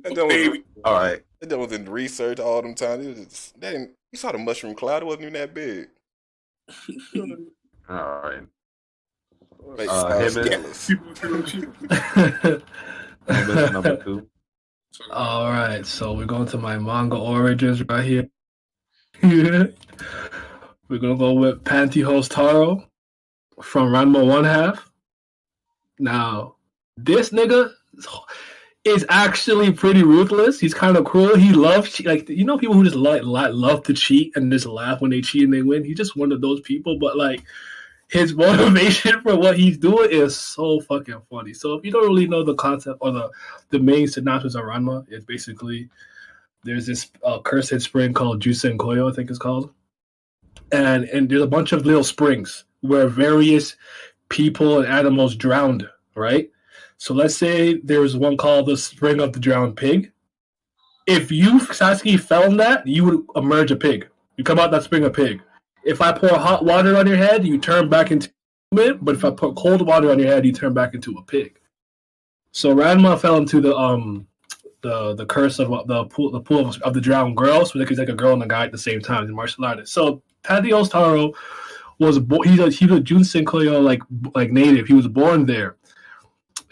That joint was, Baby. All right. that joint was in research all them times. It was just, you saw the mushroom cloud. It wasn't even that big. All right. But Hemmingz. Steelers. Hemmingz number 2. All right, so we're going to my manga origins right here. We're gonna go with Pantyhose Taro from Ranma 1/2. Now, this nigga is actually pretty ruthless. He's kind of cruel. He loves people who just love to cheat and just laugh when they cheat and they win. He's just one of those people. But like, his motivation for what he's doing is so fucking funny. So if you don't really know the concept or the main synopsis of Ranma, it's basically there's this cursed spring called Jusen Koyo, I think it's called, and there's a bunch of little springs where various people and animals drowned. Right. So let's say there's one called the Spring of the Drowned Pig. If you, Satsuki, fell in that, you would emerge a pig. You come out that spring a pig. If I pour hot water on your head, you turn back into a human. But if I put cold water on your head, you turn back into a pig. So Ranma fell into the curse of the pool of the drowned girl. So he's like a girl and a guy at the same time. He's a martial artist. So Pantyhose Taro was he's a Jusen Koyo like native. He was born there.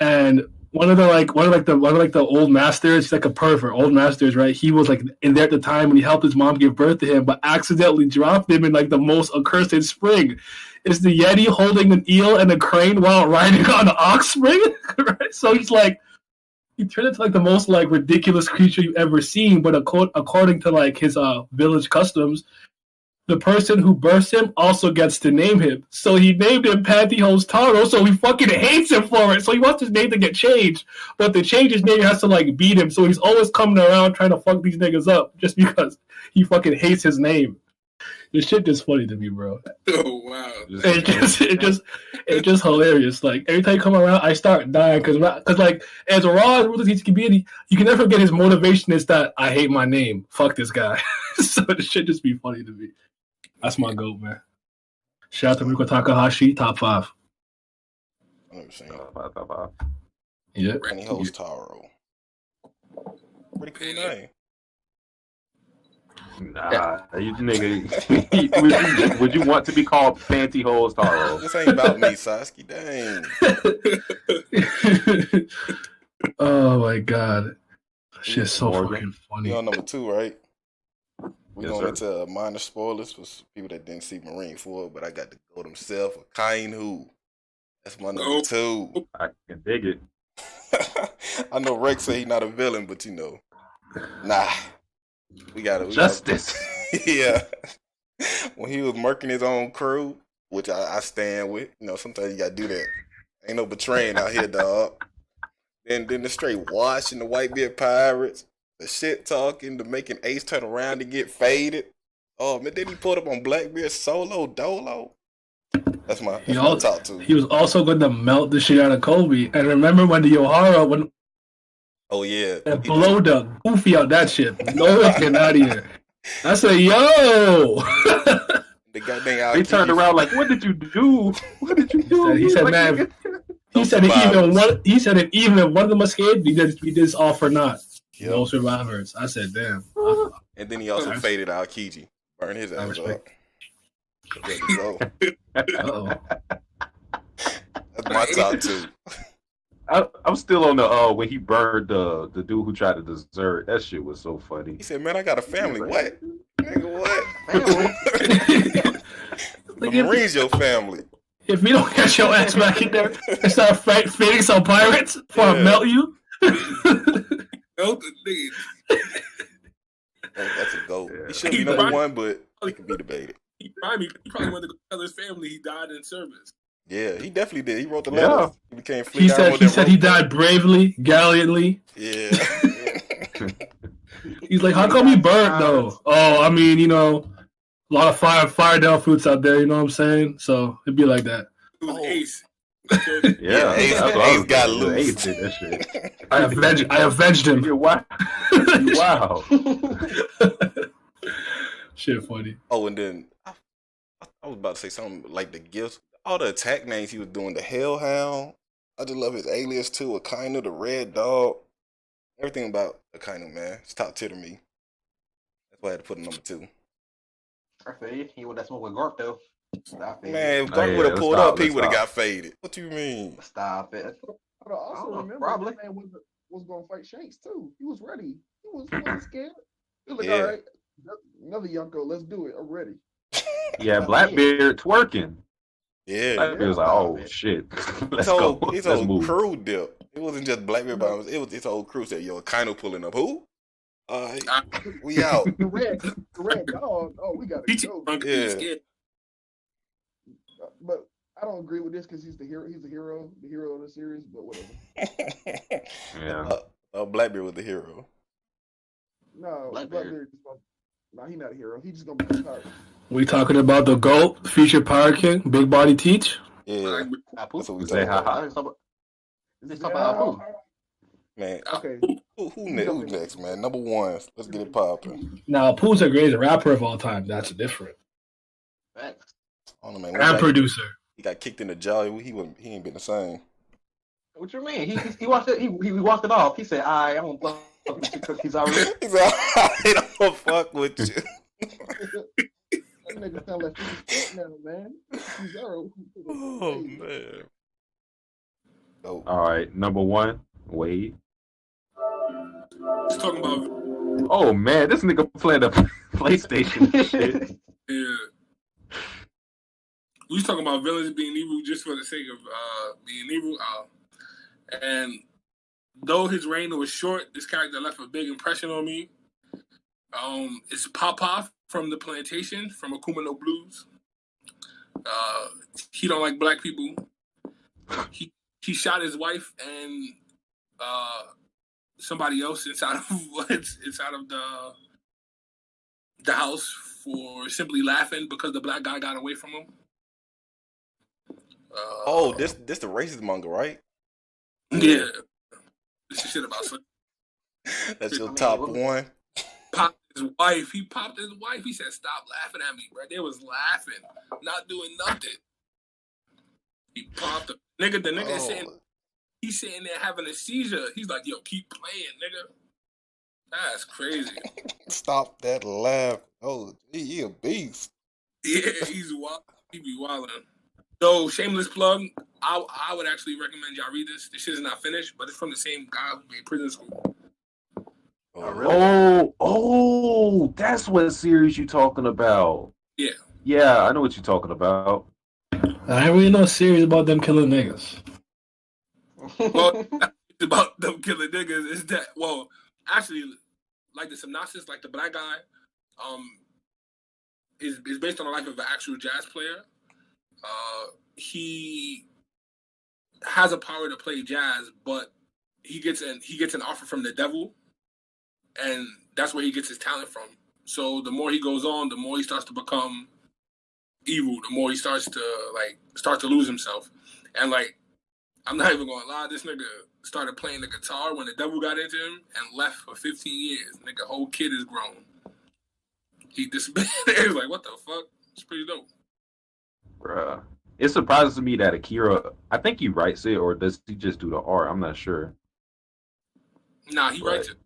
And one of the old masters, he's like a pervert, old masters, right? He was like in there at the time when he helped his mom give birth to him, but accidentally dropped him in like the most accursed spring. It's the Yeti holding an eel and a crane while riding on an ox spring, right? So he turned into like the most like ridiculous creature you've ever seen. But according to like his village customs, the person who births him also gets to name him. So he named him Pantyhose Taro, so he fucking hates him for it. So he wants his name to get changed. But to change his name, he has to like beat him. So he's always coming around trying to fuck these niggas up just because he fucking hates his name. This shit just funny to me, bro. Oh wow. It's just hilarious. Like every time you come around, I start dying because like as raw as ruthless he can be, you can never forget his motivation is that I hate my name. Fuck this guy. So this shit just be funny to me. That's my goat, man. Shout out to Miko Takahashi, top 5. 100%. Top 5. Yeah. Pantyhose Taro. Pretty cool name. Nah, you nigga. Would you want to be called Pantyhose Taro? This ain't about me, Satsuki. Dang. Oh my god. Shit's so Morgan. fucking funny. We on number 2, right? We're Yes, going sir. into minor spoilers for people that didn't see Marine 4, but I got to go himself, Kainu. That's my number 2. I can dig it. I know Rex say he's not a villain, but nah. We got it. Justice. Yeah. When he was murking his own crew, which I stand with, sometimes you gotta do that. Ain't no betraying out here, dog. Then the straight washing the white beard pirates, the shit talking, the making Ace turn around and get faded. Oh man, then he pulled up on Blackbeard solo dolo. That's my top 2. He was also going to melt the shit out of Kobe. And remember when the Yohara Oh yeah. and blow the goofy out that shit. No one getting out of here. I said, yo. The The goddamn They turned around like, "What did you do? What did you do?" He said, Like, "Man." nigga. He said if even if one of them escaped, we did this all for naught. Yep. No survivors. I said, damn. And then he also faded Aokiji. Burn his ass up. There you go. Uh-oh. That's my top two. I'm still on the when he burned the dude who tried to desert. That shit was so funny. He said, "Man, I got a family." What? Nigga, what? Like, The Marines, your family. If you don't get your ass back in there and start fighting some pirates before I melt you. That's a goat. Yeah. He should be number one, but it can be debated. He probably wanted to go tell his family he died in service. Yeah, he definitely did. He wrote the letter. Yeah. He became He said he died bravely, gallantly. Yeah. He's like, how come he burnt though? Oh, I mean, you know, a lot of fire down fruits out there. You know what I'm saying? So it'd be like that. It was Ace. Yeah, Ace got loose. Ace did that shit. I avenged him. Wow. Wow. Shit, funny. Oh, and then I was about to say something like the gifts. All the attack names he was doing. The Hellhound. I just love his alias too. Akainu, the Red Dog. Everything about Akainu, man. It's top tier to me. That's why I had to put him number 2. I feel you. He would that smoke with Garp though. Stop it. Man, if Garp would have pulled up, he would have got faded. What you mean? Stop it. But I also remember probably. that man was going to fight Shanks too. He was ready. He wasn't scared. He was like, Yeah. all right, another Yonko, let's do it. I'm ready. Yeah, Blackbeard twerking. Yeah. Blackbeard was like, "Oh shit, let's go. His Let's whole move." crew dip. It wasn't just Blackbeard by himself. It was his whole crew said, "Yo, Akainu pulling up. Who? We out." The red dog. Oh, we got to go. Yeah. But I don't agree with this because he's the hero. He's the hero of the series. But whatever. Yeah. Blackbeard was the hero. No, Blackbeard. No, he's not a hero. He's just gonna be tired. We talking about the GOAT, future Power King, Big Body Teach? Yeah. Apu? That's what we Say talking ha about. ha. Let's talk about Apu. Man, Okay. who's next, man? Number 1. Let's get it popping. Now, Pooh's the greatest rapper of all time. That's different. Facts. I don't know, man. And producer. He got kicked in the jaw. He ain't been the same. What you mean? He walked it. He walked it off. He said, "I don't fuck with you cookies already." He's like, I don't fuck with you. That nigga sound like 50 Cent now, man. Zero. Oh man. Oh. All right, number 1, Wade. Just talking about Oh man, this nigga playing the PlayStation shit. yeah. We was talking about villains being evil just for the sake of being evil. And though his reign was short, this character left a big impression on me. It's Papa from the Plantation, from Akuma no Blues. He don't like black people. He shot his wife and somebody else inside of the house for simply laughing because the black guy got away from him. This the racist manga, right? Yeah. This is shit about slavery. That's your top 1. Popped his wife. He popped his wife. He said, "Stop laughing at me, bro." They was laughing, not doing nothing. He popped the nigga. The nigga is he's sitting there having a seizure. He's like, "Yo, keep playing, nigga." That's crazy. Stop that laugh. Oh, he a beast. Yeah, he's wild. He be wilding. So, shameless plug. I would actually recommend y'all read this. This shit is not finished, but it's from the same guy who made Prison School. Oh, that's what series you talking about. Yeah. Yeah, I know what you're talking about. I ain't really no series about them killing niggas. Well, it's about them killing niggas is that, well, actually, like the synopsis, like the black guy, is based on the life of an actual jazz player. He has a power to play jazz, but he gets an offer from the devil, and that's where he gets his talent from. So the more he goes on, the more he starts to become evil. The more he starts to lose himself. And like, I'm not even gonna lie, this nigga started playing the guitar when the devil got into him and left for 15 years. Nigga, whole kid is grown. He disappeared. He was like, what the fuck? It's pretty dope. Bruh. It surprises me that Akira, I think he writes it, or does he just do the art? I'm not sure. Nah, he writes it.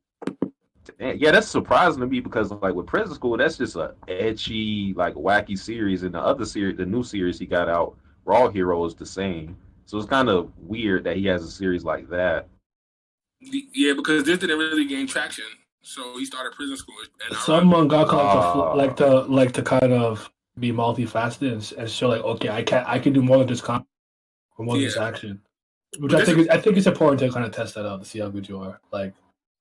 Yeah, that's surprising to me because like with Prison School, that's just a edgy, like wacky series, and the other series, the new series he got out, Raw Hero, is the same. So it's kind of weird that he has a series like that. Yeah, because this didn't really gain traction, so he started Prison School. And Some mangaka like to kind of be multifaceted and show like, okay, I can do more than just comic or more than just action. Which I think it's important to kind of test that out to see how good you are, like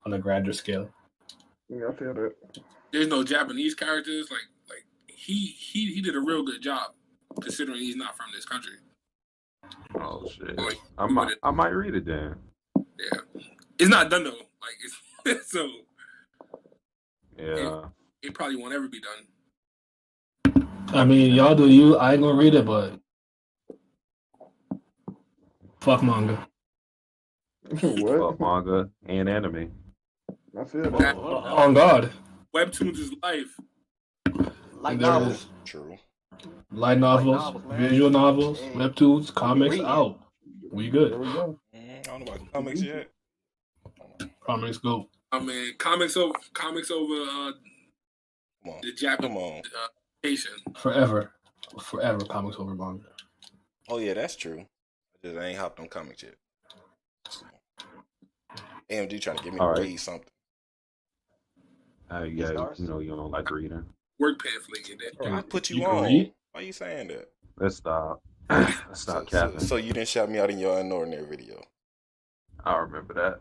on a grander scale. Yeah, I feel that. There's no Japanese characters. Like he did a real good job considering he's not from this country. Oh shit! I might read it then. Yeah, it's not done though. Like it's so. Yeah. It probably won't ever be done. I mean, y'all do you. I ain't gonna read it, but fuck manga. What? Fuck manga and anime. I feel that. On God. Webtoons is life. Like novels. True. Light novels, visual novels, webtoons, comics out. We good. There we go. I don't know about comics yet. Comics go. I mean, comics over the Japanese Asian. Forever comics over manga. Oh yeah, that's true. I ain't hopped on comics yet. AMD trying to get me to read something. Yeah, you know you don't like reading. Word pamphlet in that. Bro, I put you on. Read? Why are you saying that? Let's stop. Let's stop capping. So you didn't shout me out in your unordinary video. I remember that.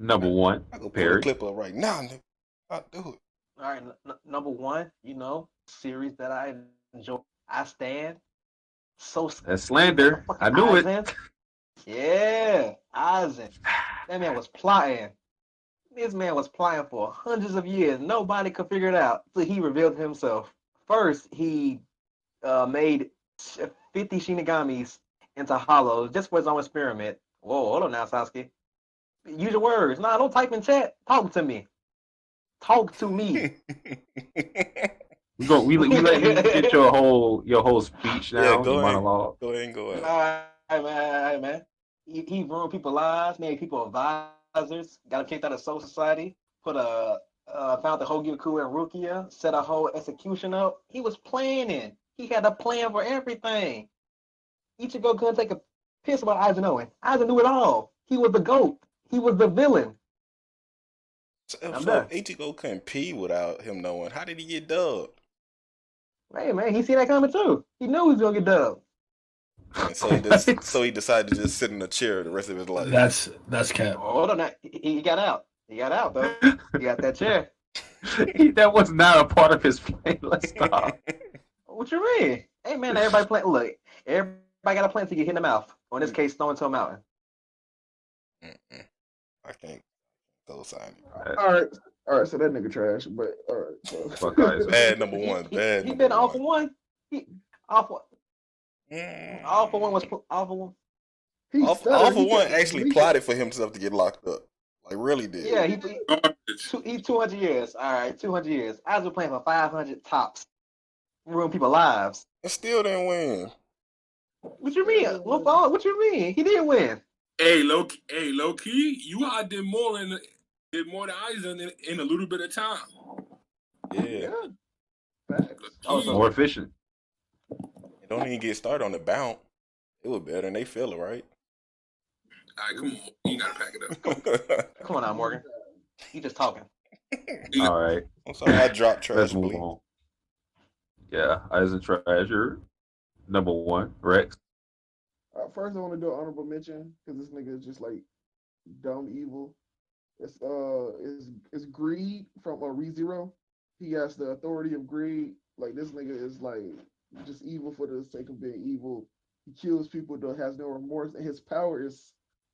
Number one, I go pull Perry. a clip up right now, nigga. I'll do it. All right, number one, series that I enjoy. I stand. So That's slander. I knew it. Yeah, Eisen. That man was plotting. This man was plotting for hundreds of years. Nobody could figure it out. So he revealed himself. First, he made 50 Shinigamis into hollows just for his own experiment. Whoa, hold on now, Satsuki. Use your words. Nah, don't type in chat. Talk to me. Talk to me. we let you get your whole speech now. Yeah, go monologue. Go ahead and go ahead. All right, man. He ruined people's lives, made people advisors, got them kicked out of Soul Society, found the Hogyoku and Rukia, set a whole execution up. He was planning. He had a plan for everything. Ichigo couldn't take a piss about Aizen knowing. Aizen knew it all. He was the GOAT. He was the villain. So Ichigo couldn't pee without him knowing. How did he get dubbed? Hey man, he seen that coming too. He knew he was gonna get dubbed. And so he decided to just sit in a chair the rest of his life. That's cap. Hold on, he got out. He got out though. He got that chair. That was not a part of his plan. Let's stop. What you mean? Hey man, everybody plan. Look, everybody got a plan to get hit in the mouth. Or in this case, thrown into a mountain. I can't co-sign it. All right. So that nigga trash, but all right. So. Bad number one. Bad. He been off for one. Off for one was awful one. All for one actually plotted for himself to get locked up. Like really did. Yeah, he's 200 years. All right, 200 years. I was playing for 500 tops. Ruin people's lives. And still didn't win. What you mean? What you mean? He didn't win. Hey, low key, you did more than Aizen in a little bit of time. Yeah. Also more efficient. Don't even get started on the bounce. It was better than they feel it, right? All right, come on. You gotta pack it up. Come on now, Morgan. You just talking. All right. I'm sorry, I dropped trash. Let's move on. Yeah, Aizen Treasure. Number one, Rex. First, I want to do an honorable mention because this nigga is just like dumb evil. It's Greed from ReZero. He has the authority of greed. Like this nigga is like just evil for the sake of being evil. He kills people that has no remorse, and his power is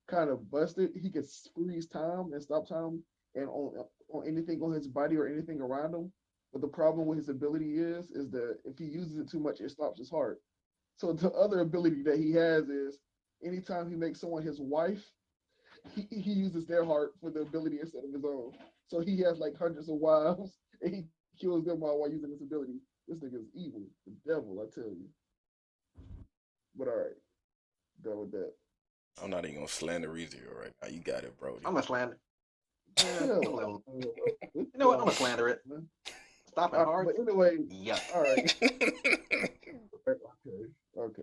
kind of busted. He can freeze time and stop time, and on anything on his body or anything around him. But the problem with his ability is that if he uses it too much, it stops his heart. So the other ability that he has is anytime he makes someone his wife, he uses their heart for the ability instead of his own. So he has like hundreds of wives, and he kills them all while using this ability. This nigga's evil. The devil, I tell you. But all right. Done with that. I'm not even gonna slander Rezio right now. You got it, bro. I'm gonna slander. Hell, You know what? I'm gonna slander it. Stop it hard. But anyway, Yep. all right. Okay.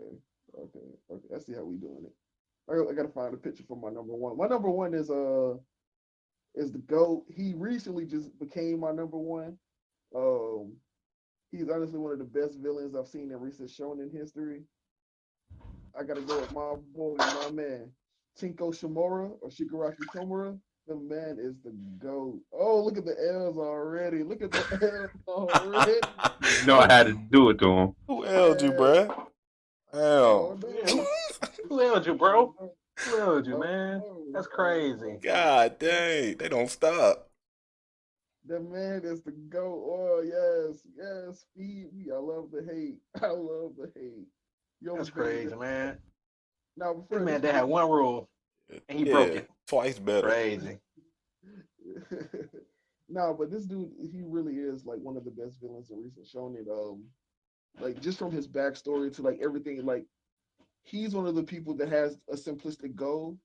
I see how we doing it. I gotta find a picture for my number one. My number one is the GOAT. He recently just became my number one. He's honestly one of the best villains I've seen in recent shonen history. I gotta go with my boy, my man, Tinko Shimura or Shigaraki Tomura. The man is the GOAT. Oh, look at the L's already. Look at the L's already. You know I had to do it to him. Who L'd you, bro? Hell. Who held you, bro? Who held you, man? That's crazy. God dang, they don't stop. The man is the GOAT. Oh, yes. Feed me. I love the hate. Yo, That's crazy, man. Now, This man, they had one rule, and he broke it. Twice better. Crazy. No, but this dude, he really is like one of the best villains in recent shonen. Like just from his backstory to like everything, like he's one of the people that has a simplistic goal,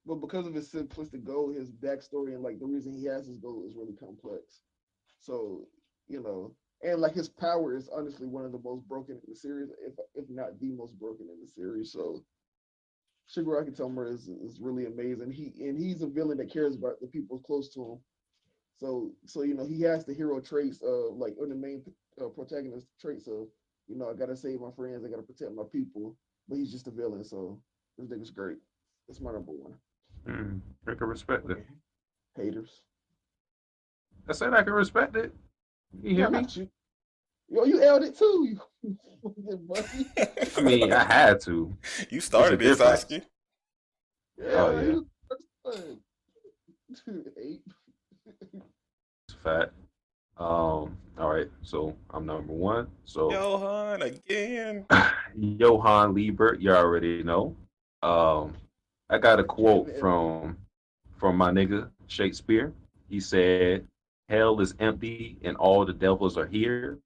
but because of his simplistic goal, his backstory and like the reason he has his goal is really complex. So, and like his power is honestly one of the most broken in the series, if not the most broken in the series. So Shigaraki Tomura is really amazing. He's a villain that cares about the people close to him. So he has the hero traits of like, or the main protagonist traits of, I gotta save my friends, I gotta protect my people. But he's just a villain, so this nigga's great. That's my number one. I can respect it. Haters. I said I can respect it. You hear me? Yo, you L'd it too. I mean, I had to. You started it, Satsuki. Yeah. 8. It's a fact. All right, so I'm number one. So Johann again. Johann Liebert, you already know. I got a quote from my nigga Shakespeare. He said, "Hell is empty and all the devils are here."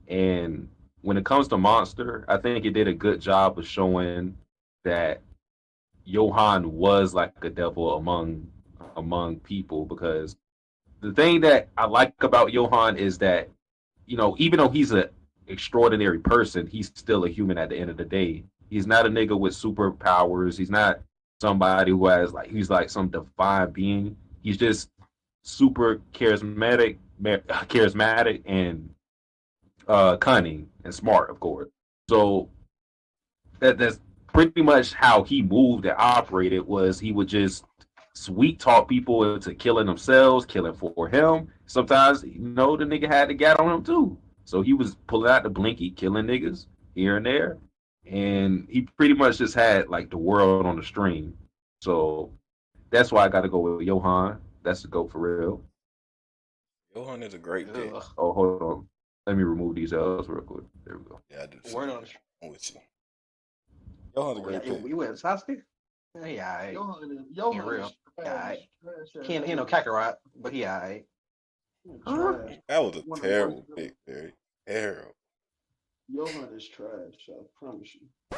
And when it comes to Monster, I think it did a good job of showing that Johann was like a devil among people, because the thing that I like about Johann is that, even though he's an extraordinary person, he's still a human at the end of the day. He's not a nigga with superpowers. He's not somebody who has he's like some divine being. He's just super charismatic and cunning and smart, of course. So that's pretty much how he moved and operated. Was he would just sweet talk people into killing themselves, killing for him. Sometimes, the nigga had to get on him too. So he was pulling out the blinky, killing niggas here and there. And he pretty much just had like the world on the string. So that's why I got to go with Johann. That's the GOAT for real. Johann is a great pick. Oh, hold on. Let me remove these L's real quick. There we go. Yeah, I do. Word on the I'm with you. Johan's a great pick. You went Satsuki? Yeah, Johann real. trash. He ain't no Kakarot, but he alright. That was a terrible pick, Barry. Terrible. Johann is trash, I promise you. I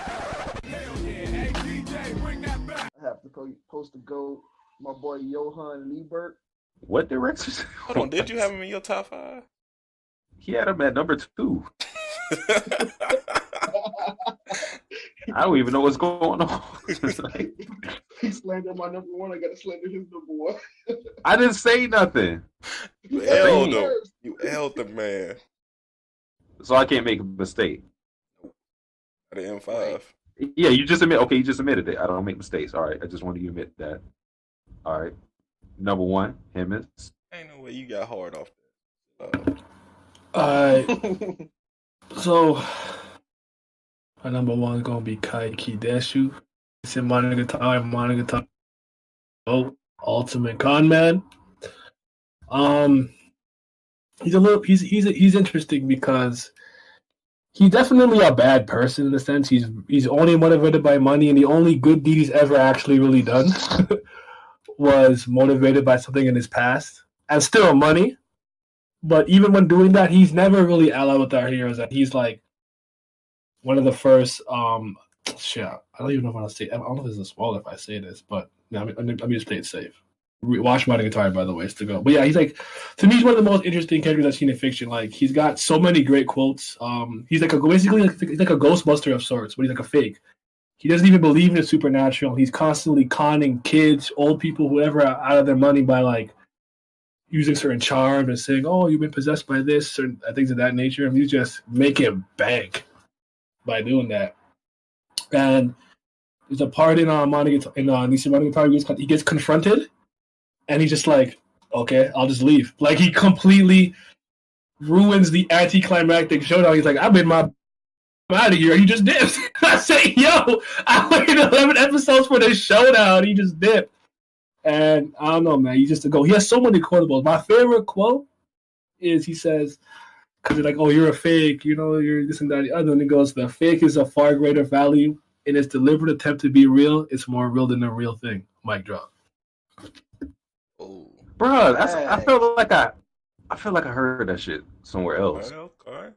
have to post the GOAT, my boy Johann Liebert. What directions? Hold on, did you have him in your top 5? He had him at number 2. I don't even know what's going on. He slandered my number one. I got to slander his number one. I didn't say nothing. You L'd him. You L'd the man. So I can't make a mistake. At the M5. Yeah, you just admit. Okay, you just admitted it. I don't make mistakes. All right, I just wanted you to admit that. All right, number one, Hemmingz. Ain't no way you got hard off that. So my number one is gonna be Kaiki Deshu. It's in Monogatari. Oh, Ultimate Con Man. He's interesting because he's definitely a bad person in the sense he's only motivated by money, and the only good deed he's ever actually really done was motivated by something in his past, and still money. But even when doing that, he's never really allied with our heroes. And he's like one of the first. Shit, I don't even know if I want to say. I don't know if this is a spoiler if I say this, but yeah, let me just play it safe. Watch my guitar, by the way, is to go. But yeah, he's like, to me, he's one of the most interesting characters I've seen in fiction. Like, he's got so many great quotes. He's like basically like a Ghostbuster of sorts, but he's like a fake. He doesn't even believe in the supernatural. He's constantly conning kids, old people, whoever, out of their money by like using certain charms and saying, "Oh, you've been possessed by this," certain things of that nature. And he's just making bank by doing that. And there's a part in Nisi Monogatari he gets confronted, and he's just like, "Okay, I'll just leave." Like, he completely ruins the anticlimactic showdown. He's like, I'm out of here. He just dips. I say, yo, I waited 11 episodes for this showdown. He just dipped. And I don't know, man. He has so many quotables. My favorite quote is he says, because they're like, "Oh, you're a fake, you're this and that." The other one, he goes, "The fake is of far greater value in its deliberate attempt to be real. It's more real than a real thing." Mic drop. Oh, bro, I feel like I heard that shit somewhere else. Okay.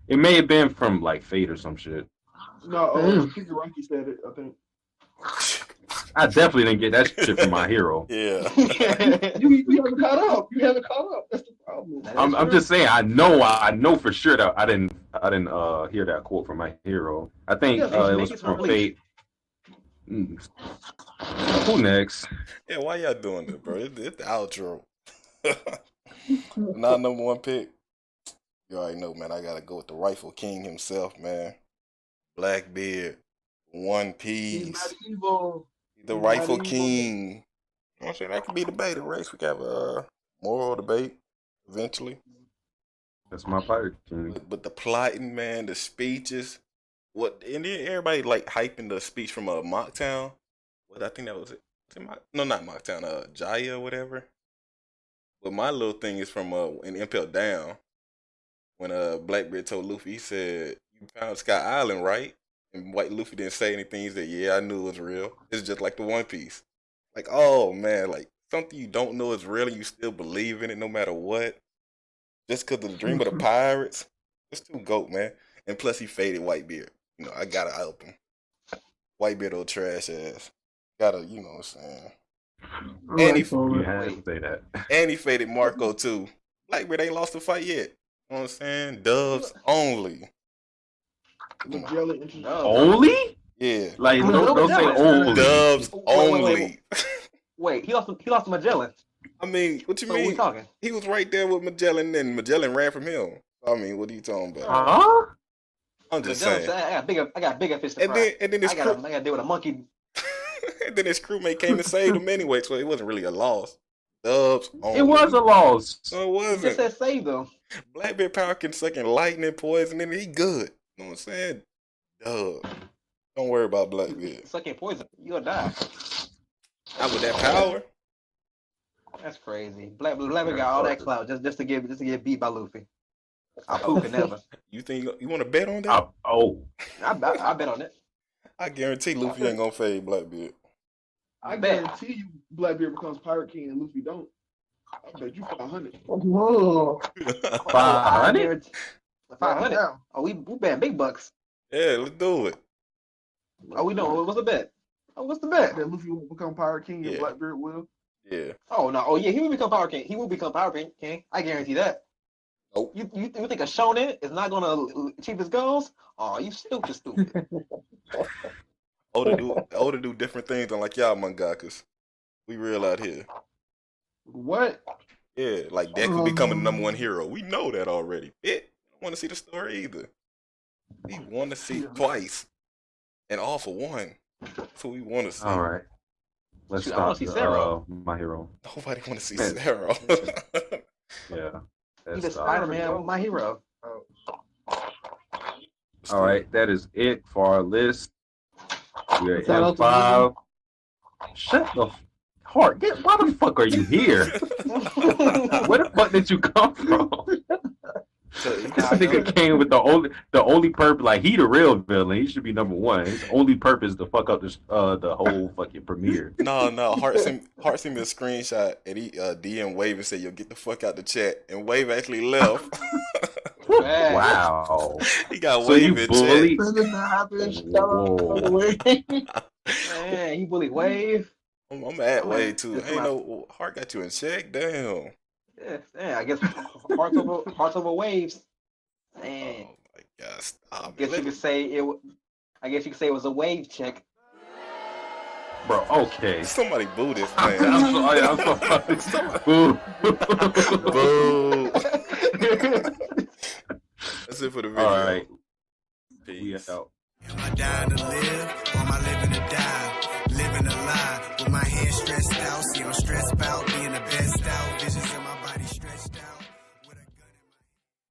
It may have been from like Fate or some shit. No, Kizaraki said it, I think. I definitely didn't get that shit from My Hero. Yeah. You haven't caught up. That's the problem. I'm just saying. I know for sure that I didn't hear that quote from My Hero. I think it was from Fate. Who next? Yeah, why y'all doing this, bro? It's the outro. Not number one pick. You already know, man. I gotta go with the Rifle King himself, man. Blackbeard, One Piece. He's not evil. The Rifle King. You know what I'm saying? That could be debated, race. We can have a moral debate eventually. That's my Pirate King. But the plotting, man, the speeches, and then everybody like hyping the speech from Mocktown. I think that was it. No, not Mocktown. Jaya or whatever. But my little thing is from in Impel Down when Blackbeard told Luffy, he said, "You found Sky Island, right?" And White Luffy didn't say anything. He said, "Yeah, I knew it was real. It's just like the One Piece." Like, oh man, like something you don't know is real and you still believe in it no matter what. Just because of the dream of the pirates. It's too GOAT, man. And plus he faded Whitebeard. I gotta help him. Whitebeard old trash ass. Gotta, you know what I'm saying. And you had to say that. And he faded Marco too. Blackbeard ain't lost a fight yet. You know what I'm saying? Dubs only. Only? Yeah. Like don't say only. Dubs only. Wait, he lost to Magellan. I mean, what you so mean? We talking? He was right there with Magellan, and Magellan ran from him. I mean, what are you talking about? Huh? I'm just Magellan saying. I got bigger fish to fry. And then I gotta deal with a monkey. And then his crewmate came and saved him anyway, so it wasn't really a loss. Dubs only. It was a loss. No, it wasn't. He just said save them. Blackbeard power can suck in lightning, poison, and he good. You know what I'm saying? Dub. Don't worry about Blackbeard. Sucking poison, you'll die. Not with that power. That's crazy. Blackbeard got all that clout just to get beat by Luffy. I poop it never. You think you want to bet on that? I bet on it. I guarantee Luffy ain't gonna fade Blackbeard. I guarantee you Blackbeard becomes Pirate King and Luffy don't. I bet you 500. Whoa. 500? 500? Oh, we bet big bucks. Yeah, let's do it. Oh, we know. What's the bet? Oh, what's the bet? That Luffy will become Pirate King and Blackbeard will. Yeah. Oh no. Oh yeah, he will become Pirate King. He will become Pirate King. I guarantee that. Nope. You think a shonen is not gonna achieve his goals? Oh, you stupid. Older do different things unlike y'all mangakas. We real out here. What? Yeah, like Deku becoming the #1 hero. We know that already. I don't want to see the story either. We want to see twice. And all for one. That's what we want to see. All right. Let's start My Hero. Nobody want to see Zero. Yeah. He's a Spider-Man, My Hero. All right, that is it for our list. We're at M5. Shut the heart. Why the fuck are you here? Where the fuck did you come from? So That nigga came with the only purpose. Like he the real villain. He should be number one. His only purpose is to fuck up the whole fucking premiere. no. Hart sent me a screenshot and he DM Wave and said, "Yo, get the fuck out the chat." And Wave actually left. Wow. He got So you Wave in bullied? chat. Man, he bullied Wave. I'm at Wave too. Ain't no Hart got you in check. Damn. Yeah, I guess hearts over waves. Man. Oh my God! Stop. I guess you could say it was a wave check. Bro, okay. Somebody boo this man. I'm sorry. Boo. Boo. That's it for the video. All right. Peace out. Am I dying to live or am I living to die? Living a lie with my head stressed out. See, I'm stressed out.